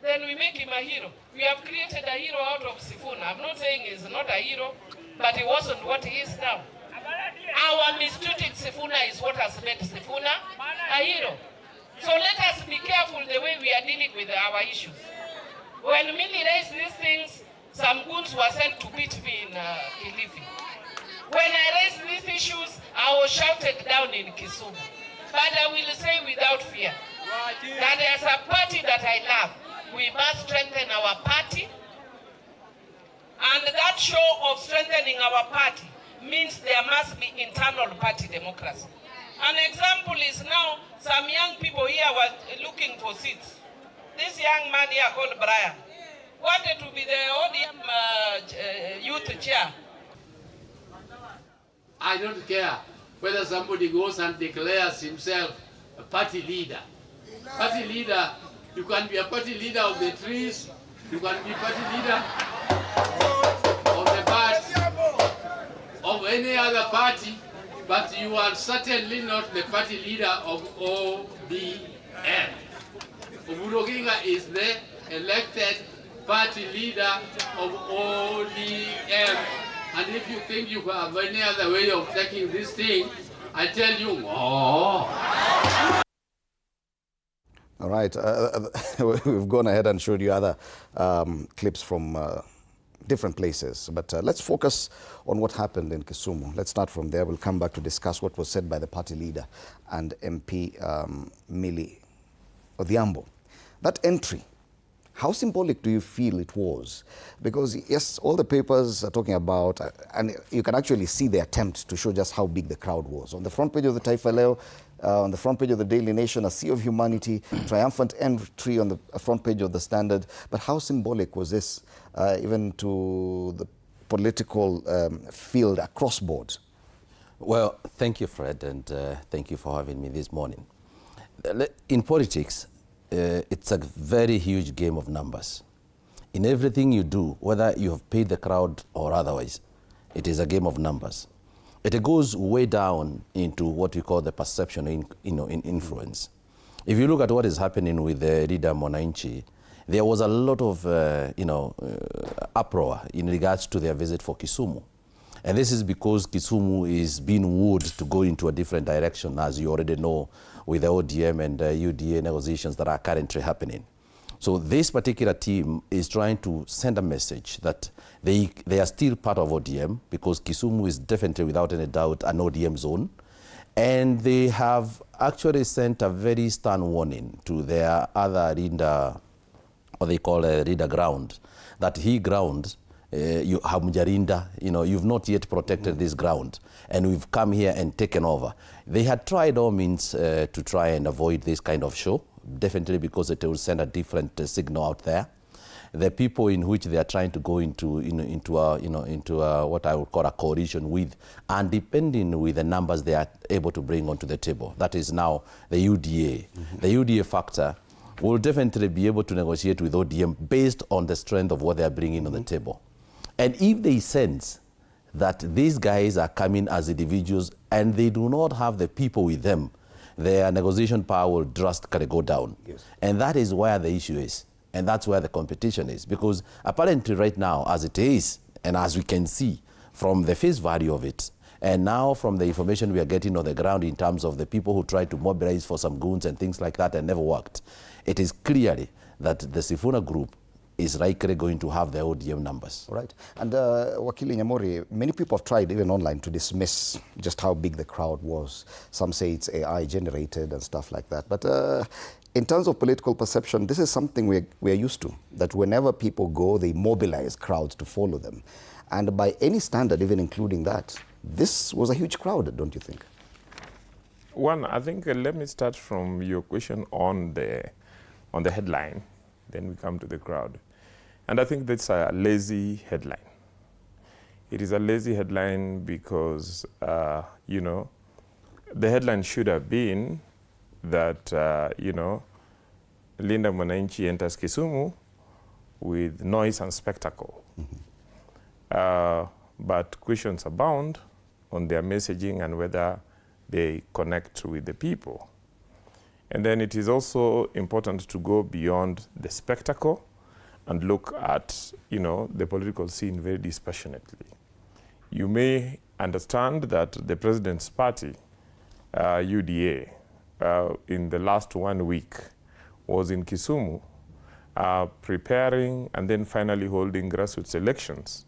then we make him a hero. We have created a hero out of Sifuna. I'm not saying he's not a hero, but he wasn't what he is now. Our mistreating Sifuna is what has made Sifuna a hero. So let us be careful the way we are dealing with our issues. When Millie raised these things, some goons were sent to beat me in Kilifi. When I raised these issues, I was shouted down in Kisumu. But I will say without fear that as a party that I love, we must strengthen our party. And that show of strengthening our party means there must be internal party democracy. An example is now some young people here were looking for seats. This young man here called Brian wanted to be the ODM youth chair. I don't care whether somebody goes and declares himself a party leader. Party leader, you can be a party leader of the trees, you can be party leader of the party, of any other party, but you are certainly not the party leader of ODM. Oburu Oginga is the elected party leader of ODM. And if you think you have any other way of taking this thing, I tell you, oh. All right, we've gone ahead and showed you other clips from different places, but let's focus on what happened in Kisumu. Let's start from there. We'll come back to discuss what was said by the party leader and MP Millie Odhiambo. That entry, how symbolic do you feel it was? Because yes, all the papers are talking about, and you can actually see the attempt to show just how big the crowd was. On the front page of the Taifa Leo, on the front page of the Daily Nation, a sea of humanity, triumphant entry on the front page of the Standard. But how symbolic was this, even to the political field across board? Well, thank you, Fred, and thank you for having me this morning. In politics, it's a very huge game of numbers. in everything you do, whether you have paid the crowd or otherwise, it is a game of numbers. It goes way down into what we call the perception in influence. If you look at what is happening with the leader Mwananchi, there was a lot of uproar in regards to their visit for Kisumu. And this is because Kisumu is being wooed to go into a different direction, as you already know, with the ODM and UDA negotiations that are currently happening. So this particular team is trying to send a message that they are still part of ODM, because Kisumu is definitely, without any doubt, an ODM zone. And they have actually sent a very stern warning to their other leader, what they call a leader ground, that he ground, you have Mujarinda, you've not yet protected this ground, and we've come here and taken over. They had tried all means to try and avoid this kind of show, definitely because it will send a different signal out there. The people in which they are trying to go into what I would call a coalition with, and depending with the numbers they are able to bring onto the table. That is now the UDA. The UDA factor will definitely be able to negotiate with ODM based on the strength of what they are bringing on the table. And if they sense that these guys are coming as individuals and they do not have the people with them, their negotiation power will drastically go down. Yes. And that is where the issue is. And that's where the competition is. Because apparently right now, as it is, and as we can see from the face value of it, and now from the information we are getting on the ground in terms of the people who tried to mobilize for some goons and things like that and never worked, it is clearly that the Sifuna group is likely going to have the ODM numbers. All right. And Wakili Nyamori, many people have tried even online to dismiss just how big the crowd was. Some say it's AI generated and stuff like that. But in terms of political perception, this is something we're used to, that whenever people go, they mobilize crowds to follow them. And by any standard, even including that, this was a huge crowd, don't you think? One, I think let me start from your question on the headline, then we come to the crowd. And I think that's a lazy headline. It is a lazy headline because, the headline should have been that, Linda Mwananchi enters Kisumu with noise and spectacle. But questions abound on their messaging and whether they connect with the people. And then it is also important to go beyond the spectacle and look at, the political scene very dispassionately. You may understand that the president's party, UDA, in the last 1 week was in Kisumu, preparing and then finally holding grassroots elections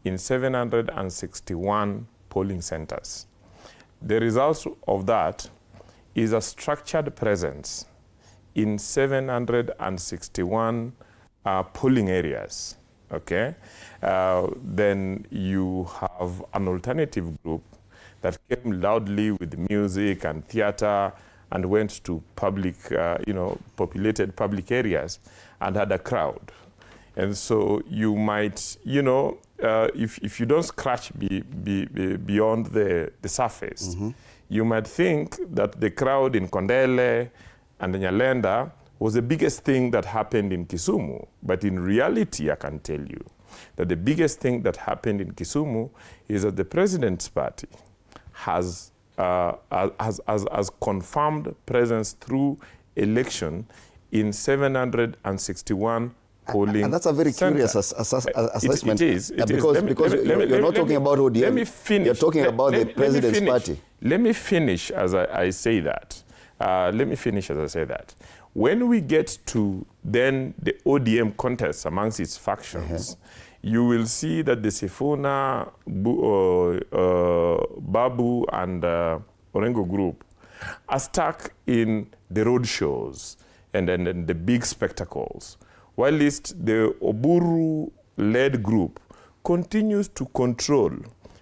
in 761 polling centers. The result of that is a structured presence in 761 polling areas, okay? Then you have an alternative group that came loudly with music and theater and went to public, populated public areas and had a crowd. And so you might, if you don't scratch beyond the surface, you might think that the crowd in Kondele and Nyalenda was the biggest thing that happened in Kisumu. But in reality, I can tell you that the biggest thing that happened in Kisumu is that the president's party has confirmed presence through election in 761 polling and that's a very curious assessment. It is. Because you're not talking about ODM. Let me finish. You're talking about the president's party. Let me finish as I say that. When we get to then the ODM contest amongst its factions, you will see that the Sifuna, Babu, and Orengo group are stuck in the road shows and the big spectacles, while the Oburu-led group continues to control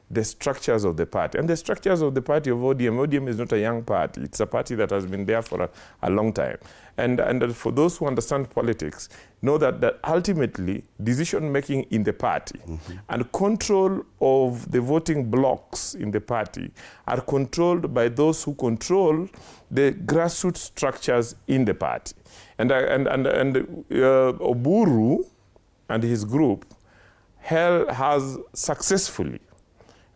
the structures of the party. And the structures of the party of ODM is not a young party. It's a party that has been there for a long time. And for those who understand politics, know that ultimately decision-making in the party and control of the voting blocks in the party are controlled by those who control the grassroots structures in the party. And Oburu and his group has successfully,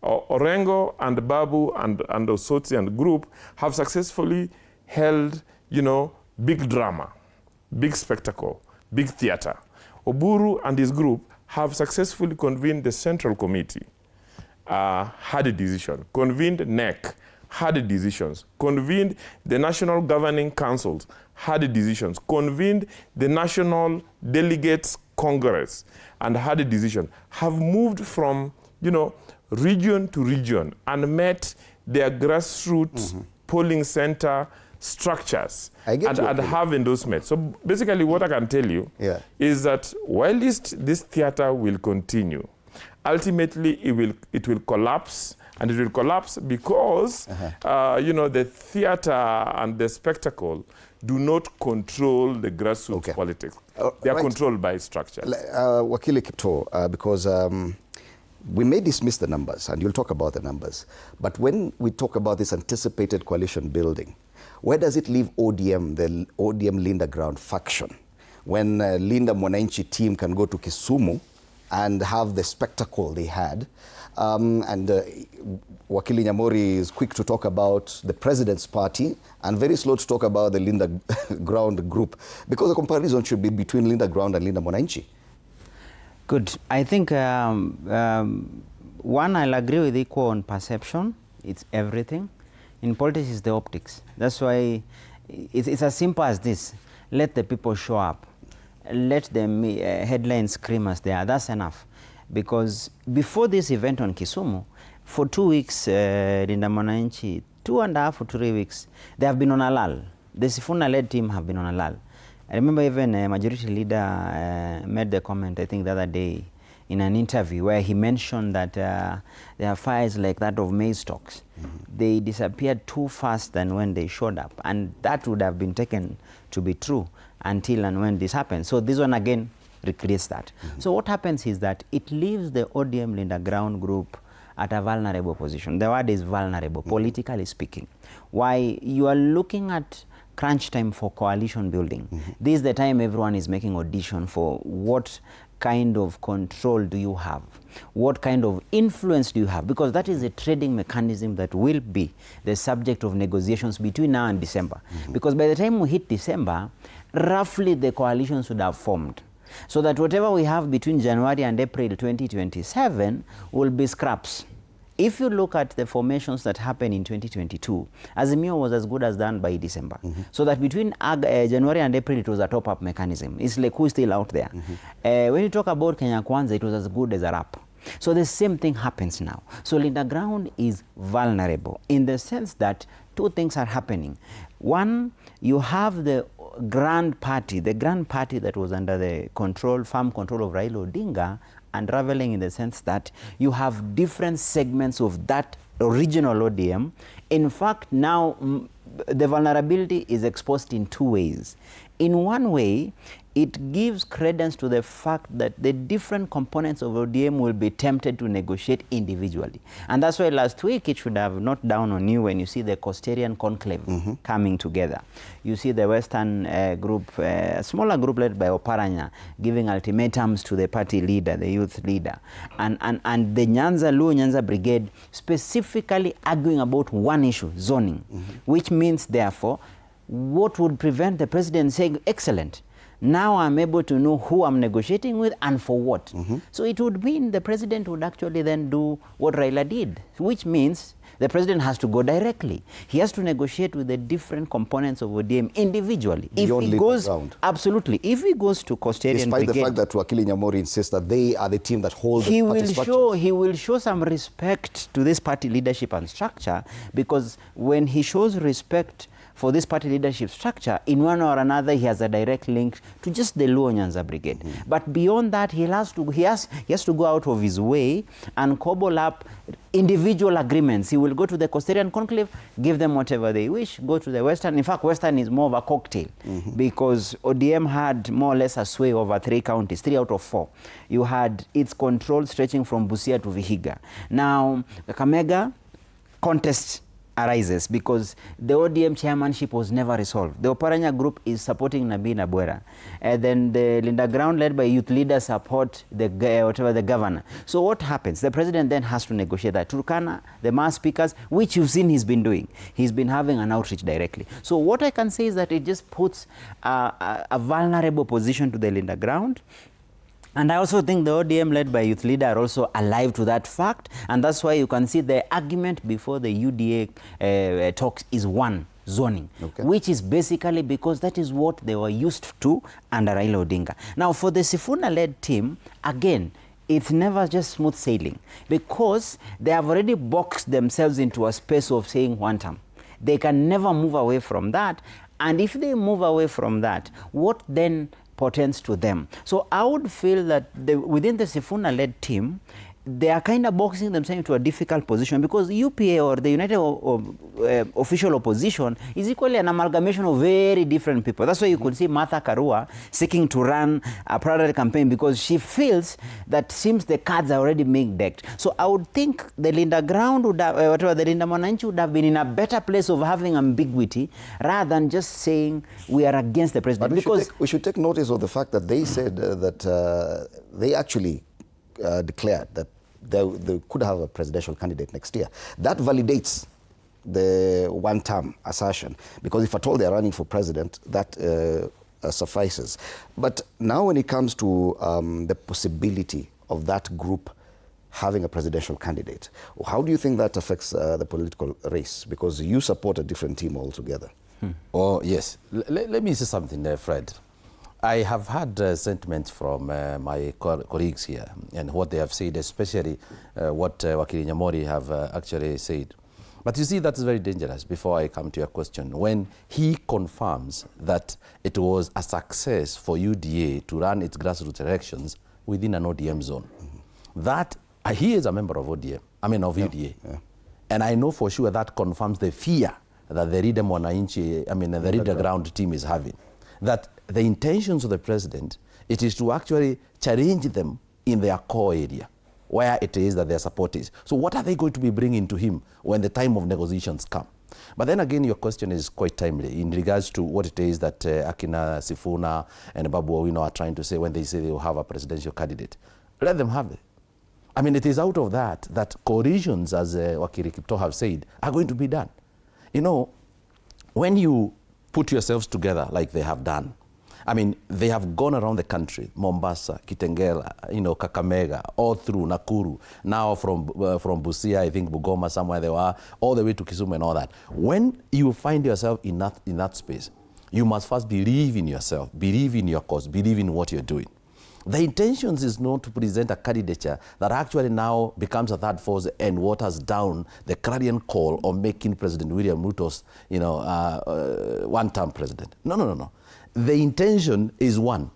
Orengo and Babu and Osotsi and group have successfully held, big drama, big spectacle, big theater. Oburu and his group have successfully convened the Central Committee, had a decision, convened NEC, had decisions, convened the National Governing Councils, had decisions, convened the National Delegates Congress, and had a decision, have moved from, region to region and met their grassroots polling center structures and have endorsements. So basically what I can tell you is that while this theater will continue, ultimately it will collapse, and it will collapse because the theater and the spectacle do not control the grassroots politics. They are controlled by structure. Wakili Kipto, because we may dismiss the numbers, and you'll talk about the numbers, but when we talk about this anticipated coalition building, where does it leave ODM, the ODM Linda Ground faction, when Linda Mwananchi team can go to Kisumu and have the spectacle they had? Wakili Nyamori is quick to talk about the president's party and very slow to talk about the Linda Ground group, because a comparison should be between Linda Ground and Linda Mwananchi. Good. I think, one, I'll agree with Equal on perception. It's everything. In politics, it's the optics. That's why it's as simple as this. Let the people show up. Let the headlines scream as they are. That's enough. Because before this event on Kisumu, for 2 weeks, Linda Mwananchi, 2.5 to 3 weeks, they have been on a lull. The Sifuna-led team have been on a lull. I remember even Majority Leader made the comment, I think the other day, in an interview where he mentioned that there are fires like that of maize stalks. They disappeared too fast than when they showed up. And that would have been taken to be true until and when this happened. So this one again recreates that. So what happens is that it leaves the ODM Linda Ground group at a vulnerable position. The word is vulnerable, politically speaking. Why you are looking at crunch time for coalition building. This is the time everyone is making audition for what kind of control do you have? What kind of influence do you have? Because that is a trading mechanism that will be the subject of negotiations between now and December. Because by the time we hit December, roughly the coalitions would have formed. So that whatever we have between January and April 2027 will be scraps. If you look at the formations that happened in 2022, Azimio was as good as done by December. So that between January and April, it was a top-up mechanism. It's like who's still out there. When you talk about Kenya Kwanza, it was as good as a wrap. So the same thing happens now. So Linda Ground is vulnerable in the sense that two things are happening. One, you have the grand party that was under the firm control of Raila Odinga, unraveling in the sense that you have different segments of that original ODM. In fact, now the vulnerability is exposed in two ways. In one way, it gives credence to the fact that the different components of ODM will be tempted to negotiate individually. And that's why last week it should have not down on you when you see the Costarian conclave coming together. You see the Western group, a smaller group led by Oparanya, giving ultimatums to the party leader, the youth leader. And the Luo Nyanza Brigade specifically arguing about one issue, zoning, which means, therefore, what would prevent the president saying, excellent, now I'm able to know who I'm negotiating with and for what. So it would mean the president would actually then do what Raila did, which means the president has to go directly. He has to negotiate with the different components of ODM individually. If he goes, absolutely. If he goes to Costarian Despite Brigade, the fact that Wakili Nyamori insists that they are the team that hold he the party structure. He will show some respect to this party leadership and structure, because when he shows respect for this party leadership structure, in one or another, he has a direct link to just the Luo Nyanza Brigade. But beyond that, he has to go out of his way and cobble up individual agreements. He will go to the Costarian conclave, give them whatever they wish, go to the Western. In fact, Western is more of a cocktail because ODM had more or less a sway over 3 counties, 3 out of 4. You had its control stretching from Busia to Vihiga. Now, the Kakamega contest arises because the ODM chairmanship was never resolved. The Oparanya group is supporting Nabii Nabwera. And then the Linda Ground, led by youth leaders, support the governor. So what happens? The president then has to negotiate that. Turkana, the mass speakers, which you've seen he's been doing. He's been having an outreach directly. So what I can say is that it just puts a vulnerable position to the Linda Ground. And I also think the ODM led by youth leader are also alive to that fact. And that's why you can see the argument before the UDA talks is one, zoning, which is basically because that is what they were used to under Raila Odinga. Now for the Sifuna-led team, again, it's never just smooth sailing because they have already boxed themselves into a space of saying one term. They can never move away from that. And if they move away from that, what then portends to them? So I would feel that within the Sifuna-led team, they are kind of boxing themselves into a difficult position because UPA or the United Official Opposition is equally an amalgamation of very different people. That's why you could see Martha Karua seeking to run a parallel campaign because she feels that seems the cards are already being decked. So I would think the Linda Ground would have, the Linda Mwananchi would have been in a better place of having ambiguity rather than just saying we are against the president. But because we should take notice of the fact that they said that they actually declared that they could have a presidential candidate next year. That validates the one-term assertion, because if at all they are running for president, that suffices. But now when it comes to the possibility of that group having a presidential candidate, how do you think that affects the political race? Because you support a different team altogether. Oh, yes. Let me say something there, Fred. I have had sentiments from my colleagues here and what they have said, especially what Wakili Nyamori have actually said. But you see, that is very dangerous. Before I come to your question, when he confirms that it was a success for UDA to run its grassroots elections within an ODM zone, that he is a member of ODM, of UDA. Yeah. And I know for sure that confirms the fear that the Rida Mwananchi, the Rida Ground team is having. That the intentions of the president, it is to actually challenge them in their core area, where it is that their support is. So what are they going to be bringing to him when the time of negotiations come? But then again, your question is quite timely in regards to what it is that Akina Sifuna and Babu Owino are trying to say when they say they will have a presidential candidate. Let them have it. It is out of that coalitions, as Wakili Kipto have said, are going to be done. When you put yourselves together like they have done. They have gone around the country, Mombasa, Kitengela, Kakamega, all through Nakuru, now from Busia, I think Bugoma, somewhere they were, all the way to Kisumu and all that. When you find yourself in that space, you must first believe in yourself, believe in your cause, believe in what you're doing. The intentions is not to present a candidature that actually now becomes a third force and waters down the clarion call of making President William Ruto's, one-term president. No. The intention is one.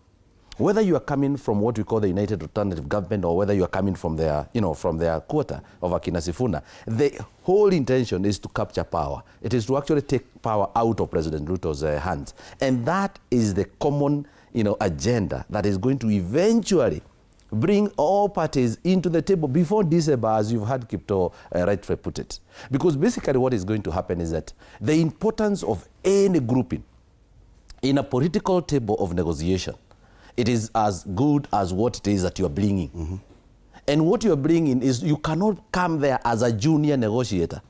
Whether you are coming from what we call the United Alternative Government or whether you are coming from their, from their quarter of Akina Sifuna, the whole intention is to capture power. It is to actually take power out of President Ruto's hands. And that is the common agenda that is going to eventually bring all parties into the table before December, as you've had Kipto rightfully put it. Because basically what is going to happen is that the importance of any grouping in a political table of negotiation, it is as good as what it is that you are bringing. And what you are bringing is you cannot come there as a junior negotiator.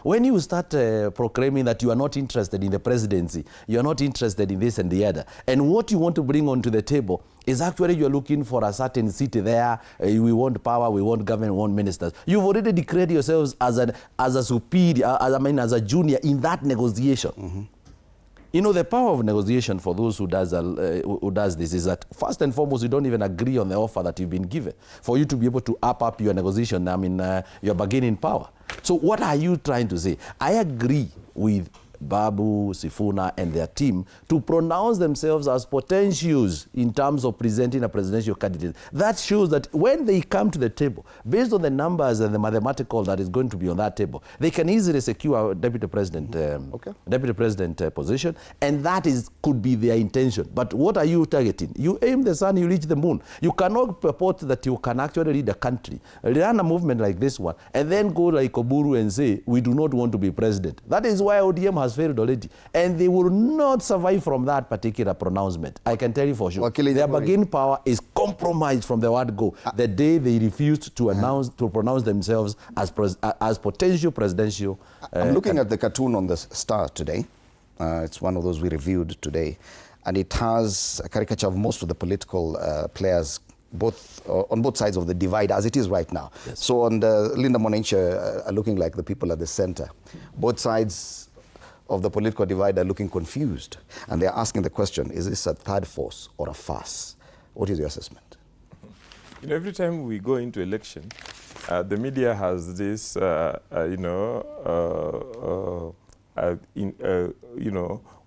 When you start proclaiming that you are not interested in the presidency, you are not interested in this and the other, and what you want to bring onto the table is actually you are looking for a certain seat there, we want power, we want government, we want ministers. You've already declared yourselves as a superior, as a junior in that negotiation. The power of negotiation for those who does this is that first and foremost, you don't even agree on the offer that you've been given for you to be able to up your negotiation, your bargaining power. So what are you trying to say? I agree with Babu, Sifuna, and their team to pronounce themselves as potentials in terms of presenting a presidential candidate. That shows that when they come to the table, based on the numbers and the mathematical that is going to be on that table, they can easily secure a deputy president, position, and that could be their intention. But what are you targeting? You aim the sun, you reach the moon. You cannot purport that you can actually lead a country, run a movement like this one, and then go like Oburu and say, we do not want to be president. That is why ODM has failed already. And they will not survive from that particular pronouncement. I can tell you for sure. Their bargaining power is compromised from the word go. The day they refused to pronounce themselves as potential presidential. I'm looking at the cartoon on the Star today. It's one of those we reviewed today. And it has a caricature of most of the political players on both sides of the divide as it is right now. Yes. So on the Linda Mwananchi are looking like the people at the center. Both sides of the political divide are looking confused. And they're asking the question, is this a third force or a farce? What is your assessment? You know, every time we go into election, the media has this,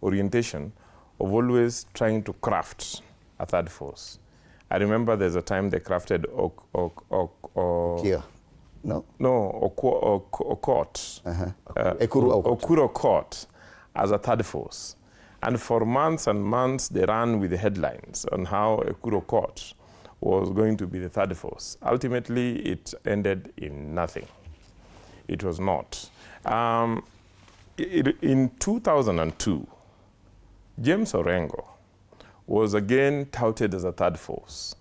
orientation of always trying to craft a third force. I remember there's a time they crafted Okuro Court as a third force. And for months and months, they ran with the headlines on how Okuro Court was going to be the third force. Ultimately, it ended in nothing. It was not. In 2002, James Orengo was again touted as a third force.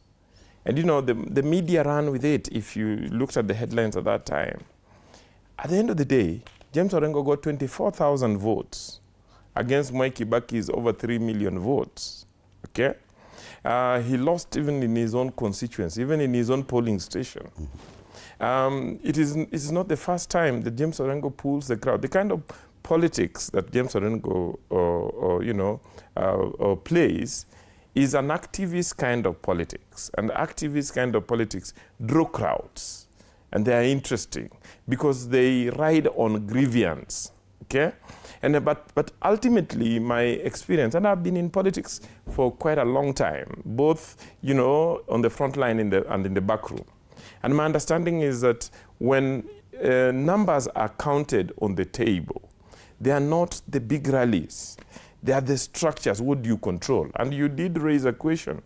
And you know, the media ran with it if you looked at the headlines at that time. At the end of the day, James Orengo got 24,000 votes against Mwai Kibaki's over 3 million votes, okay? He lost even in his own constituency, even in his own polling station. It is not the first time that James Orengo pulls the crowd. The kind of politics that James Orengo plays is an activist kind of politics. And activist kind of politics draw crowds. And they are interesting because they ride on grievance, okay? But ultimately, my experience, and I've been in politics for quite a long time, both, on the front line and in the back room. And my understanding is that when numbers are counted on the table, they are not the big rallies. They are the structures. What do you control? And you did raise a question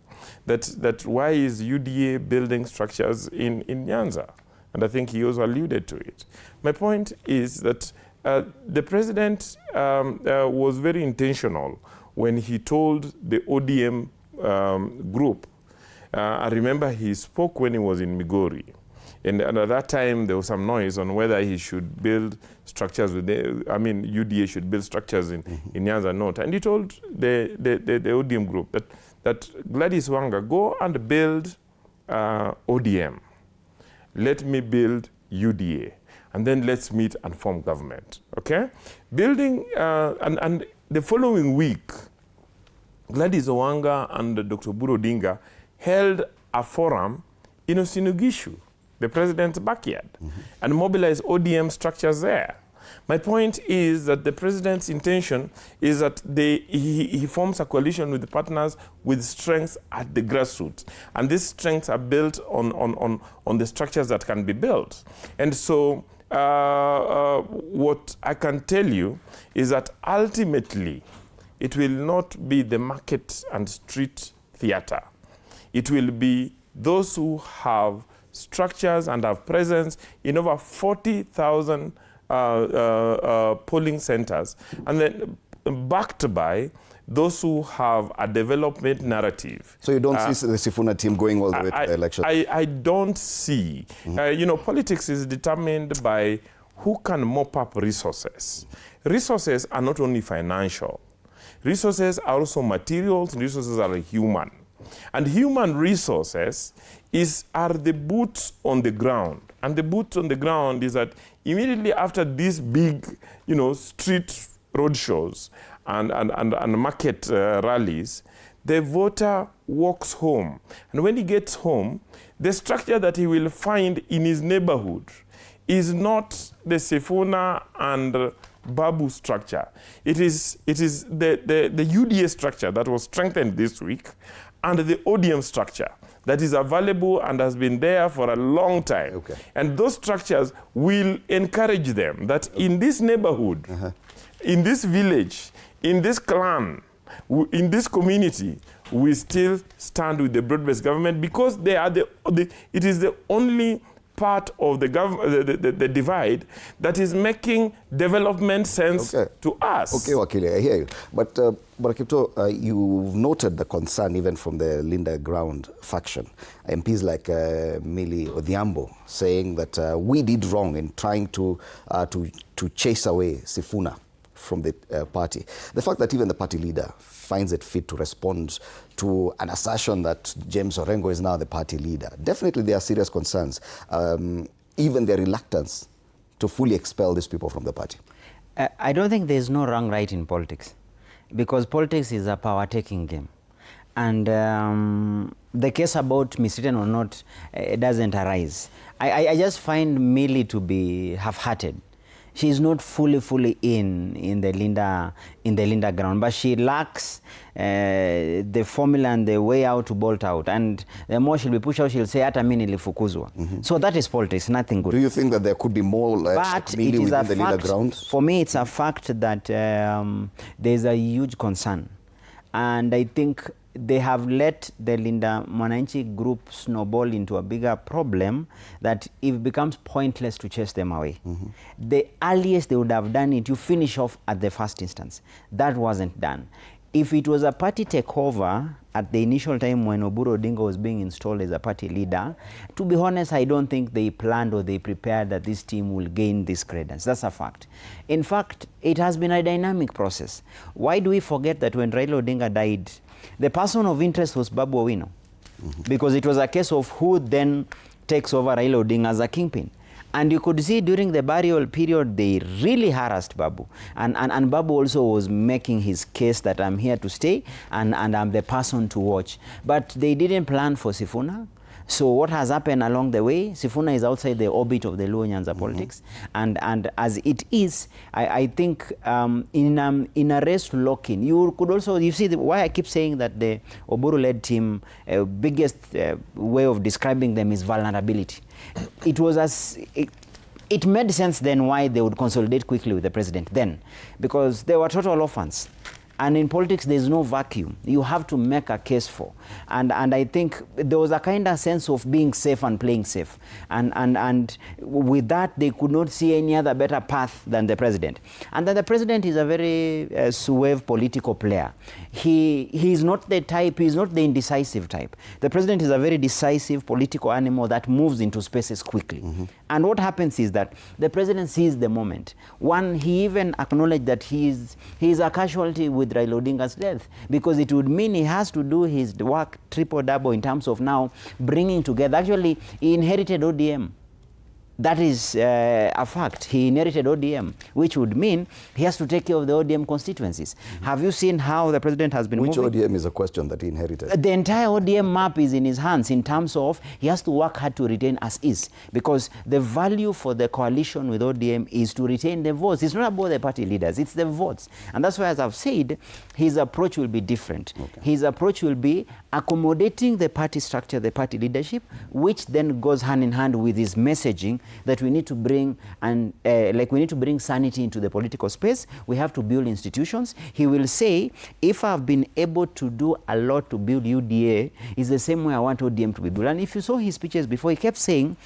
that why is UDA building structures in Nyanza? And I think he also alluded to it. My point is that the president was very intentional when he told the ODM group. I remember he spoke when he was in Migori. And at that time, there was some noise on whether he should build structures UDA should build structures in Nyanza North. And he told the ODM group that Gladys Wanga, go and build ODM. Let me build UDA. And then let's meet and form government, okay? Building, and the following week, Gladys Wanga and Dr. Buru Odinga held a forum in Osinugishu, the president's backyard, and mobilized ODM structures there. My point is that the president's intention is that he forms a coalition with partners with strengths at the grassroots. And these strengths are built on the structures that can be built. And so what I can tell you is that ultimately, it will not be the market and street theater. It will be those who have structures and have presence in over 40,000 polling centers, and then backed by those who have a development narrative. So you don't see the Sifuna team going all the way to the election? I don't see. Politics is determined by who can mop up resources. Resources are not only financial. Resources are also materials, resources are human. And human resources are the boots on the ground. And the boots on the ground is that immediately after these big, street road shows and market rallies, the voter walks home. And when he gets home, the structure that he will find in his neighborhood is not the Sifuna and Babu structure. It is the UDA structure that was strengthened this week and the ODM structure that is available and has been there for a long time. Okay. And those structures will encourage them that in this neighborhood, in this village, in this clan, in this community, we still stand with the broad-based government because they are it is the only part of the divide that is making development sense to us. Okay, Wakili, I hear you. But Barakipto, you've noted the concern even from the Linda Ground faction. MPs like Millie Odhiambo saying that we did wrong in trying to chase away Sifuna from the party. The fact that even the party leader finds it fit to respond to an assertion that James Orengo is now the party leader. Definitely there are serious concerns, even their reluctance to fully expel these people from the party. I don't think there's no wrong right in politics, because politics is a power-taking game. And the case about mistreated or not doesn't arise. I just find Millie to be half-hearted. She's not fully in the Linda ground, but she lacks the formula and the way out to bolt out. And the more she'll be pushed out, she'll say, "Hata mimi nilifukuzwa." So that is politics, nothing good. Do you think that there could be more but Millie it is within a the fact, Linda ground? For me, it's a fact that there's a huge concern. And I think they have let the Linda Mwananchi group snowball into a bigger problem that it becomes pointless to chase them away. The earliest they would have done it, you finish off at the first instance. That wasn't done. If it was a party takeover at the initial time when Oburu Odinga was being installed as a party leader, to be honest, I don't think they planned or they prepared that this team will gain this credence. That's a fact. In fact, it has been a dynamic process. Why do we forget that when Raila Odinga died, the person of interest was Babu Owino? Because it was a case of who then takes over Raila Odinga as a kingpin. And you could see during the burial period, they really harassed Babu. And Babu also was making his case that I'm here to stay and I'm the person to watch. But they didn't plan for Sifuna. So what has happened along the way, Sifuna is outside the orbit of the Luo Nyanza politics. And as it is, I think in a race to lock in, you could also, you see why I keep saying that the Oburu-led team, biggest way of describing them is vulnerability. It made sense then why they would consolidate quickly with the president then, because they were total orphans. And in politics, there's no vacuum. You have to make a case for. And I think there was a kind of sense of being safe and playing safe. And with that, they could not see any other better path than the president. And then the president is a very suave political player. He's not the type, he's not the indecisive type. The president is a very decisive political animal that moves into spaces quickly. And what happens is that the president sees the moment. One, he even acknowledged that he is a casualty with Raila Odinga's death, because it would mean he has to do his work triple-double in terms of now bringing together. Actually, he inherited ODM. That is a fact. He inherited ODM, which would mean he has to take care of the ODM constituencies. Have you seen how the president has been moving? Which ODM is a question that he inherited? The entire ODM map is in his hands in terms of he has to work hard to retain as is, because the value for the coalition with ODM is to retain the votes. It's not about the party leaders, it's the votes. And that's why, as I've said, his approach will be different. His approach will be accommodating the party structure, the party leadership, which then goes hand in hand with his messaging that we need to bring we need to bring sanity into the political space. We have to build institutions. He will say, if I've been able to do a lot to build UDA, it's the same way I want ODM to be built. And if you saw his speeches before, he kept saying,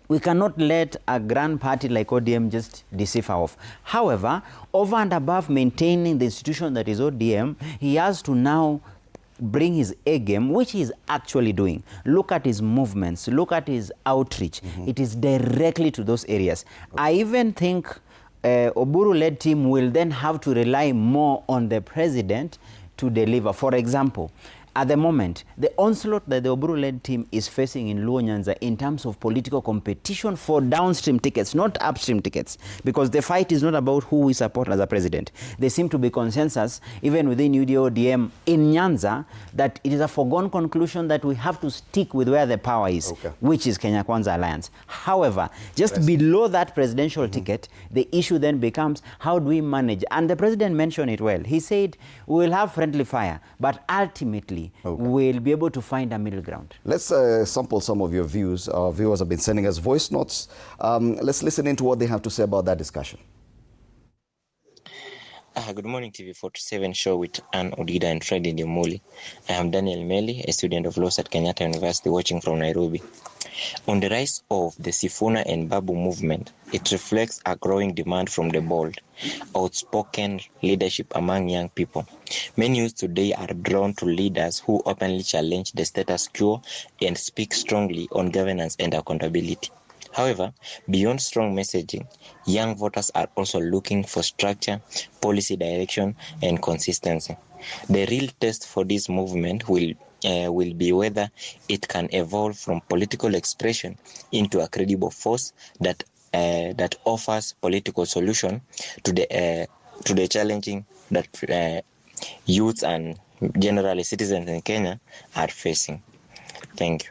we cannot let a grand party like ODM just decipher off. However, over and above maintaining the institution that is ODM, he has to now bring his A game, which he's actually doing. Look at his movements, look at his outreach. It is directly to those areas. I even think Oburu-led team will then have to rely more on the president to deliver. For example, at the moment, the onslaught that the Oburu-led team is facing in Luo Nyanza in terms of political competition for downstream tickets, not upstream tickets, because the fight is not about who we support as a president. There seems to be consensus, even within UDA-ODM in Nyanza, that it is a foregone conclusion that we have to stick with where the power is, which is Kenya Kwanza Alliance. However, just below that presidential ticket, the issue then becomes, how do we manage? And the president mentioned it well. He said, we will have friendly fire, but ultimately, we'll be able to find a middle ground. Let's sample some of your views. Our viewers have been sending us voice notes. Let's listen into what they have to say about that discussion. Good morning, TV47 show with Ann Odida and Fred Ndimuli. I am Daniel Meli, a student of laws at Kenyatta University, watching from Nairobi. On the rise of the Sifuna and Babu movement, it reflects a growing demand from the bold, outspoken leadership among young people. Many youth today are drawn to leaders who openly challenge the status quo and speak strongly on governance and accountability. However, beyond strong messaging, young voters are also looking for structure, policy direction, and consistency. The real test for this movement will be whether it can evolve from political expression into a credible force that offers political solution to the challenging that youths and generally citizens in Kenya are facing. Thank you.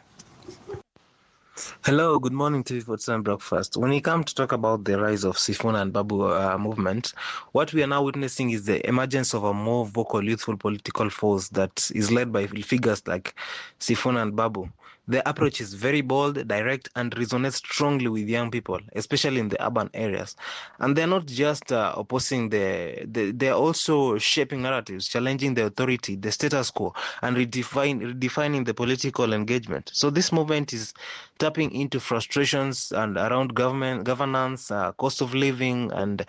Hello, good morning to TV47 Breakfast. When we come to talk about the rise of Sifuna and Babu movement, what we are now witnessing is the emergence of a more vocal, youthful political force that is led by figures like Sifuna and Babu. The approach is very bold, direct, and resonates strongly with young people, especially in the urban areas. And they're not just opposing they're also shaping narratives, challenging the authority, the status quo, and redefining the political engagement. So this movement is tapping into frustrations and around governance, cost of living, and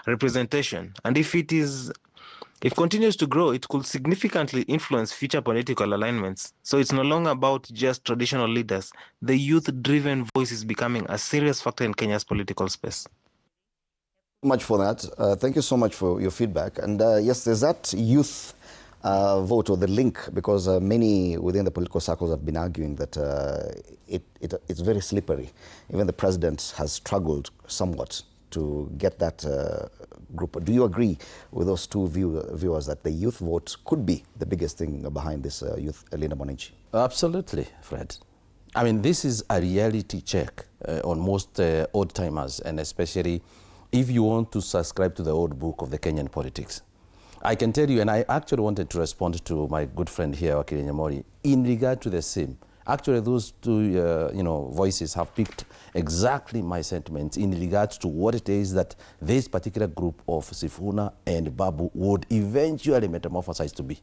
representation. And if it continues to grow, it could significantly influence future political alignments. So it's no longer about just traditional leaders. The youth-driven voice is becoming a serious factor in Kenya's political space. Much for that. Thank you so much for your feedback. And yes, there's that youth vote or the link, because many within the political circles have been arguing that it's very slippery. Even the president has struggled somewhat to get that group. Do you agree with those two viewers that the youth vote could be the biggest thing behind this youth, Elena Mwananchi? Absolutely, Fred. I mean, this is a reality check on most old-timers, and especially if you want to subscribe to the old book of the Kenyan politics. I can tell you, and I actually wanted to respond to my good friend here, Wakili Nyamori, in regard to the same. Actually, those two voices have picked exactly my sentiments in regards to what it is that this particular group of Sifuna and Babu would eventually metamorphosize to be.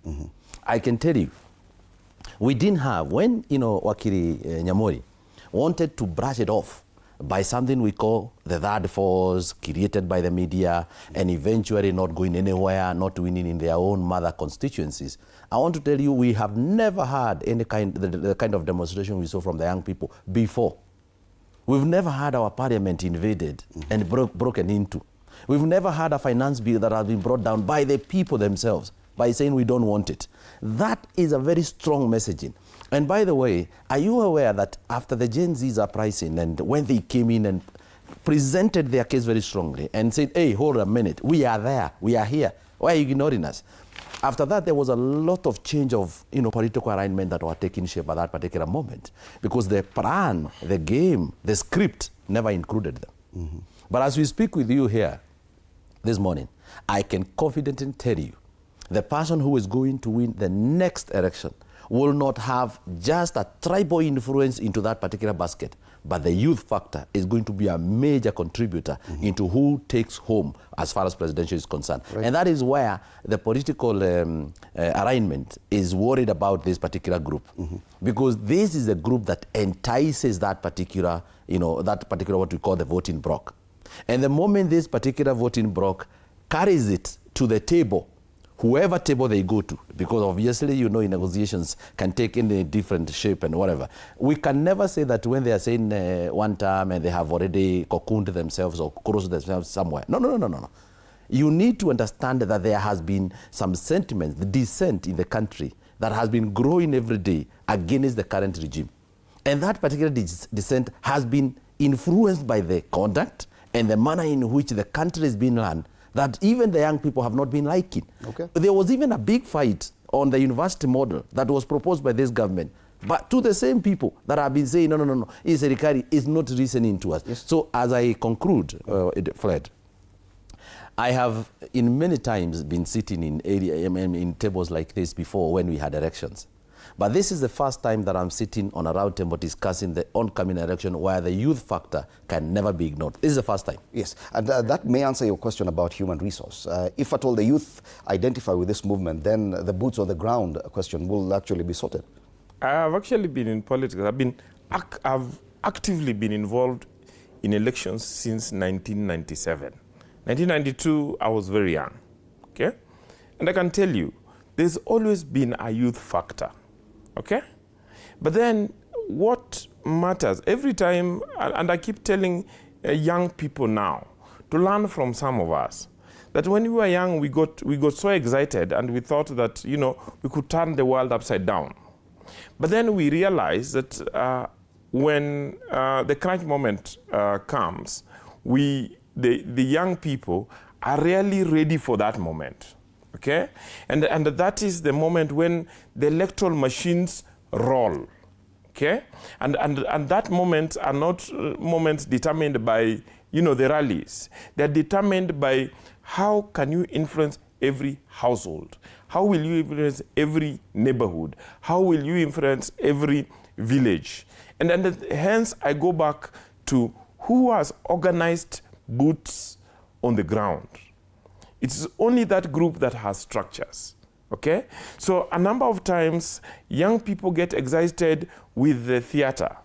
I can tell you, we didn't have, when Wakili Nyamori wanted to brush it off by something we call the third force created by the media and eventually not going anywhere, not winning in their own mother constituencies. I want to tell you, we have never had any the kind of demonstration we saw from the young people before. We've never had our parliament invaded and broken into. We've never had a finance bill that has been brought down by the people themselves by saying we don't want it. That is a very strong messaging. And by the way, are you aware that after the Gen Z's uprising and when they came in and presented their case very strongly and said, hey, hold a minute, we are there, we are here, why are you ignoring us? After that, there was a lot of change of political alignment that were taking shape at that particular moment, because the plan, the game, the script never included them. But as we speak with you here this morning, I can confidently tell you the person who is going to win the next election will not have just a tribal influence into that particular basket, but the youth factor is going to be a major contributor into who takes home as far as presidential is concerned. Right. And that is where the political alignment is worried about this particular group, because this is a group that entices that particular, what we call the voting bloc. And the moment this particular voting bloc carries it to the table, whoever table they go to, because obviously, in negotiations can take any different shape and whatever. We can never say that when they are saying one term and they have already cocooned themselves or crossed themselves somewhere. No. you need to understand that there has been some sentiments, the dissent in the country that has been growing every day against the current regime. And that particular dissent has been influenced by the conduct and the manner in which the country is being run that even the young people have not been liking. Okay. There was even a big fight on the university model that was proposed by this government, but to the same people that have been saying, no, Serikali is not listening to us. Yes. So as I conclude, Fred, I have in many times been sitting in tables like this before when we had elections. But this is the first time that I'm sitting on a round table discussing the oncoming election where the youth factor can never be ignored. This is the first time. Yes, and that may answer your question about human resource. If at all the youth identify with this movement, then the boots on the ground question will actually be sorted. I've actually been in politics. I've actively been involved in elections since 1997. 1992, I was very young, okay? And I can tell you, there's always been a youth factor, okay? But then what matters, every time, and I keep telling young people now, to learn from some of us, that when we were young, we got so excited and we thought that, you know, we could turn the world upside down. But then we realized that when the crunch moment comes, the young people are really ready for that moment, okay? And that is the moment when the electoral machines roll, okay? And that moment are not moments determined by, you know, the rallies. They're determined by how can you influence every household? How will you influence every neighborhood? How will you influence every village? And hence I go back to who has organized boots on the ground. It's only that group that has structures, okay? So a number of times, young people get excited with the theater,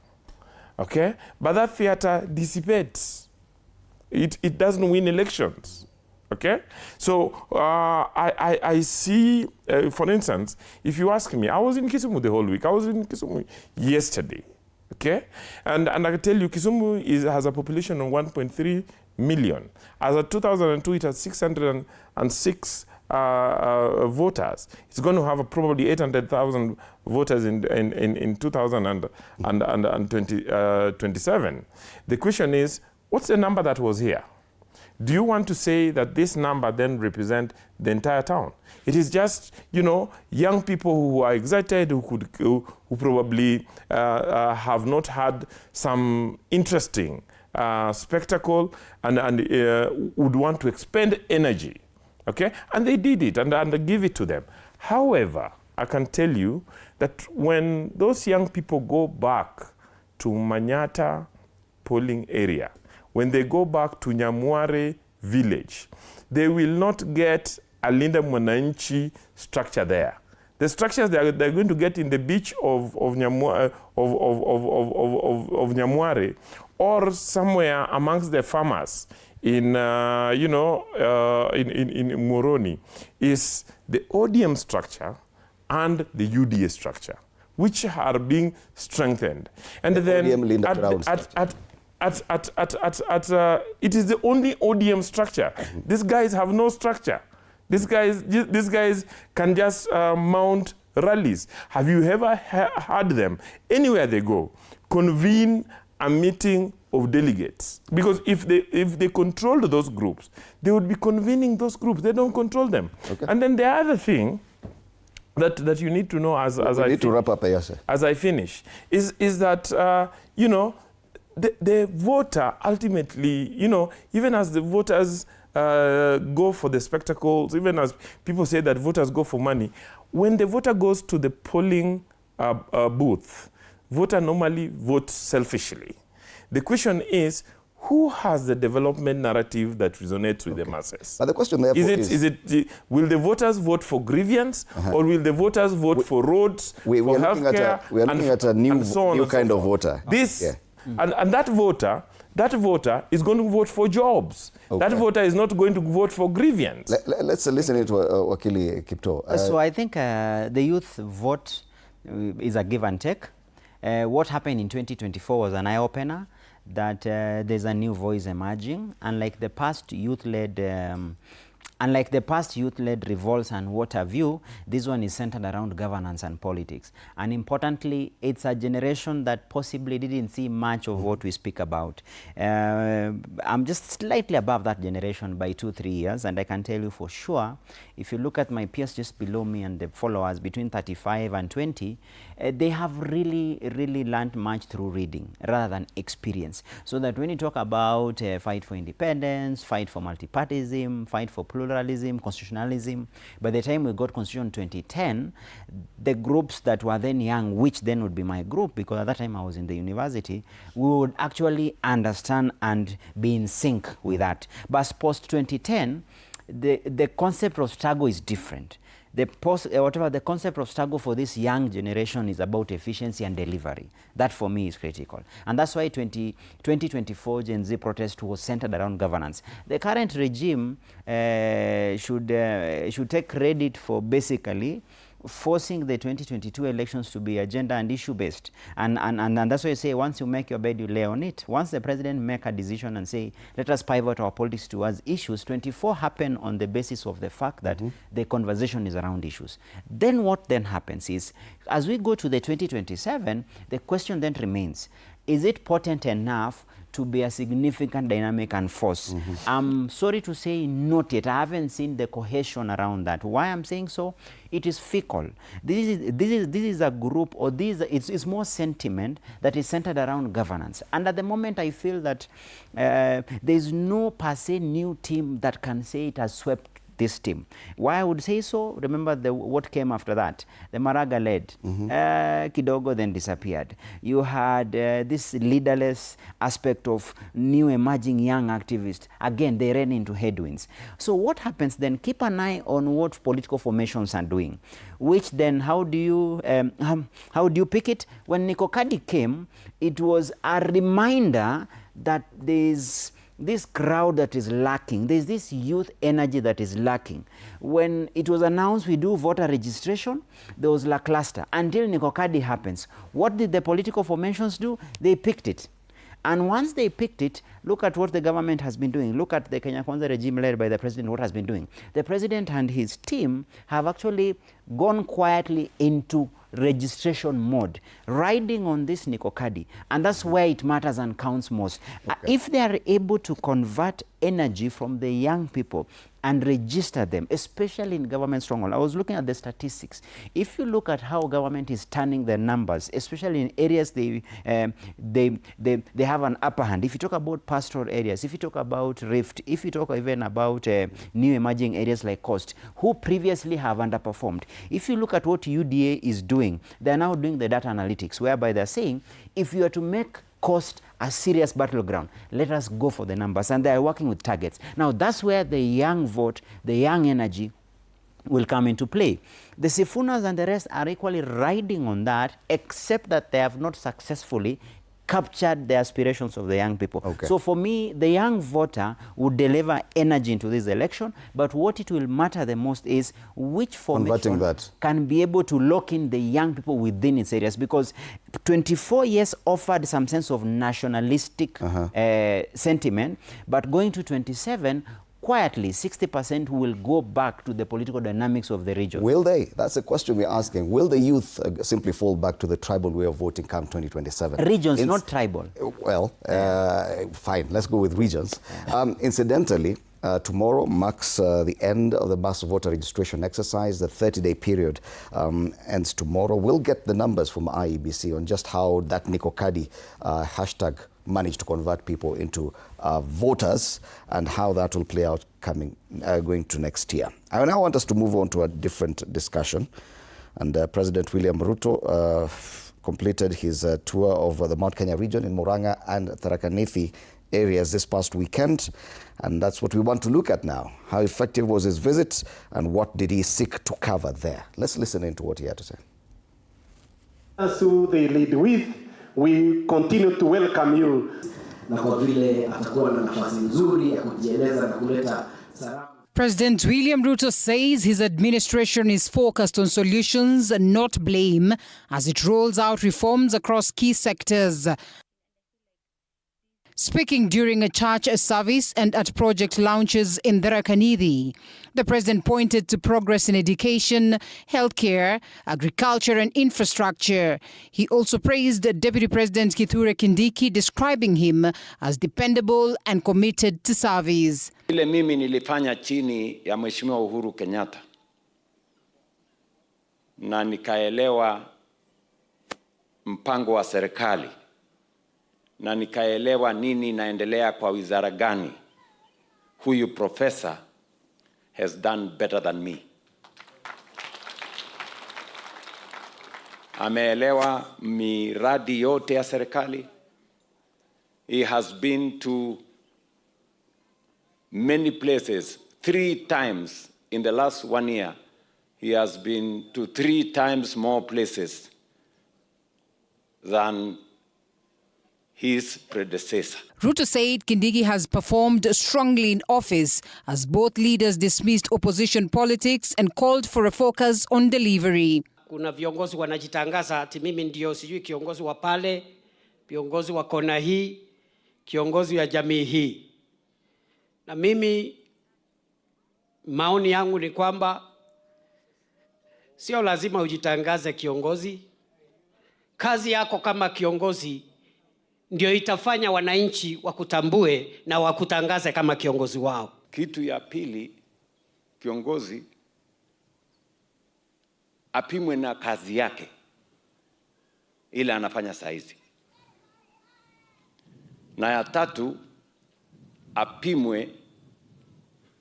okay? But that theater dissipates. It doesn't win elections, okay? So I see, for instance, if you ask me, I was in Kisumu the whole week. I was in Kisumu yesterday, okay? And I can tell you, Kisumu has a population of 1.3 million. As of 2002, it has 606 voters. It's going to have probably 800,000 voters in 2027. The question is, what's the number that was here? Do you want to say that this number then represents the entire town? It is just, you know, young people who are excited, who probably have not had some interesting spectacle and would want to expend energy, okay? And they did it, and give it to them. However, I can tell you that when those young people go back to Manyata polling area, when they go back to Nyamware village, they will not get a Linda Mwananchi structure there. The structures they're going to get in the beach of Nyamware, or somewhere amongst the farmers in, in Moroni, is the ODM structure and the UDA structure, which are being strengthened. And then it is the only ODM structure. These guys have no structure. These guys can just mount rallies. Have you ever heard them, anywhere they go, convene a meeting of delegates? Because if they controlled those groups, they would be convening those groups. They don't control them. Okay. And then the other thing that you need to know as I need to wrap up, as I finish, is that the voter ultimately, even as the voters go for the spectacles, even as people say that voters go for money, when the voter goes to the polling booth, voter normally votes selfishly. The question is, who has the development narrative that resonates with the masses? But the question therefore will the voters vote for grievance, or will the voters vote for roads, for healthcare? We are looking at a new kind of voter. And that voter is going to vote for jobs. Okay. That voter is not going to vote for grievance. Let's listen to Wakili Kipto. So I think the youth vote is a give and take. What happened in 2024 was an eye-opener, that there's a new voice emerging. Unlike the past youth-led Unlike the past youth-led revolts and what have you, this one is centered around governance and politics. And importantly, it's a generation that possibly didn't see much of what we speak about. I'm just slightly above that generation by 2-3 years, and I can tell you for sure, if you look at my peers just below me and the followers between 35 and 20, they have really learned much through reading rather than experience. So that when you talk about fight for independence, fight for multipartyism, fight for pluralism, constitutionalism, by the time we got Constitution 2010, the groups that were then young, which then would be my group, because at that time I was in the university, we would actually understand and be in sync with that. But post 2010, the concept of struggle is different. The concept of struggle for this young generation is about efficiency and delivery. That for me is critical. And that's why 2024 Gen Z protest was centered around governance. The current regime should take credit for basically forcing the 2022 elections to be agenda and issue based. And that's why you say once you make your bed, you lay on it. Once the president make a decision and say, let us pivot our politics towards issues, 24 happen on the basis of the fact that the conversation is around issues. Then what then happens is, as we go to the 2027, the question then remains, is it potent enough to be a significant dynamic and force? I'm sorry to say not yet. I haven't seen the cohesion around that. Why I'm saying so? It is fickle. This is a group, or it's more sentiment that is centered around governance. And at the moment, I feel that there is no per se new team that can say it has swept this team. Why I would say so? Remember what came after that. The Maraga led. Kidogo then disappeared. You had this leaderless aspect of new emerging young activists. Again, they ran into headwinds. So what happens then? Keep an eye on what political formations are doing. Which then, how do you pick it? When Nikokadi came, it was a reminder that there's this crowd that is lacking. There's this youth energy that is lacking. When it was announced we do voter registration, there was lackluster. Until Nikokadi happens, what did the political formations do? They picked it. And once they picked it, look at what the government has been doing. Look at the Kenya Kwanza regime led by the president, what has been doing. The president and his team have actually gone quietly into registration mode, riding on this Nikokadi. And that's where it matters and counts most. If they are able to convert energy from the young people and register them, especially in government stronghold. I was looking at the statistics. If you look at how government is turning their numbers, especially in areas they have an upper hand. If you talk about pastoral areas, if you talk about Rift, if you talk even about new emerging areas like Coast, who previously have underperformed. If you look at what UDA is doing, they're now doing the data analytics, whereby they're saying, if you are to make Coast a serious battleground, let us go for the numbers. And they are working with targets. Now, that's where the young vote, the young energy will come into play. The Sifunas and the rest are equally riding on that, except that they have not successfully captured the aspirations of the young people. So for me, the young voter would deliver energy into this election, but what it will matter the most is which formation can be able to lock in the young people within its areas, because 24 years offered some sense of nationalistic sentiment, but going to 27, quietly, 60% will go back to the political dynamics of the region. Will they? That's the question we're asking. Will the youth simply fall back to the tribal way of voting come 2027? Regions, not tribal. Well, fine. Let's go with regions. Incidentally, tomorrow marks the end of the mass voter registration exercise. The 30-day period ends tomorrow. We'll get the numbers from IEBC on just how that Nikokadi hashtag managed to convert people into voters and how that will play out going to next year. I now want us to move on to a different discussion. And President William Ruto completed his tour of the Mount Kenya region in Murang'a and Tharaka Nithi areas this past weekend. And that's what we want to look at now. How effective was his visit and what did he seek to cover there? Let's listen into what he had to say. As who they lead with, we continue to welcome you. President William Ruto says his administration is focused on solutions and not blame as it rolls out reforms across key sectors. Speaking during a church service and at project launches in Tharaka Nithi, the president pointed to progress in education, healthcare, agriculture and infrastructure. He also praised Deputy President Kithure Kindiki, describing him as dependable and committed to service. Ile mimi nilifanya chini ya Mheshimiwa Uhuru Kenyatta na nikaelewa mpango wa serikali na nikaelewa nini naendelea kwa wizara gani. Huyu professor has done better than me. Ameelewa miradi yote ya serikali. He has been to many places 3 times in the last 1 year. He has been to 3 times more places than his predecessor. Ruto said Kindiki has performed strongly in office as both leaders dismissed opposition politics and called for a focus on delivery. Kuna viongozi wanajitangaza ati mimi ndio sijui kiongozi wa pale, viongozi wa kona hii, kiongozi wa jamii hii. Na mimi maoni yangu ni kwamba sio lazima ujitangaze kiongozi. Kazi yako kama kiongozi ndio itafanya wananchi wakutambue na wakutangaze kama kiongozi wao. Kitu ya pili, kiongozi apimwe na kazi yake ile anafanya saizi. Na ya tatu, apimwe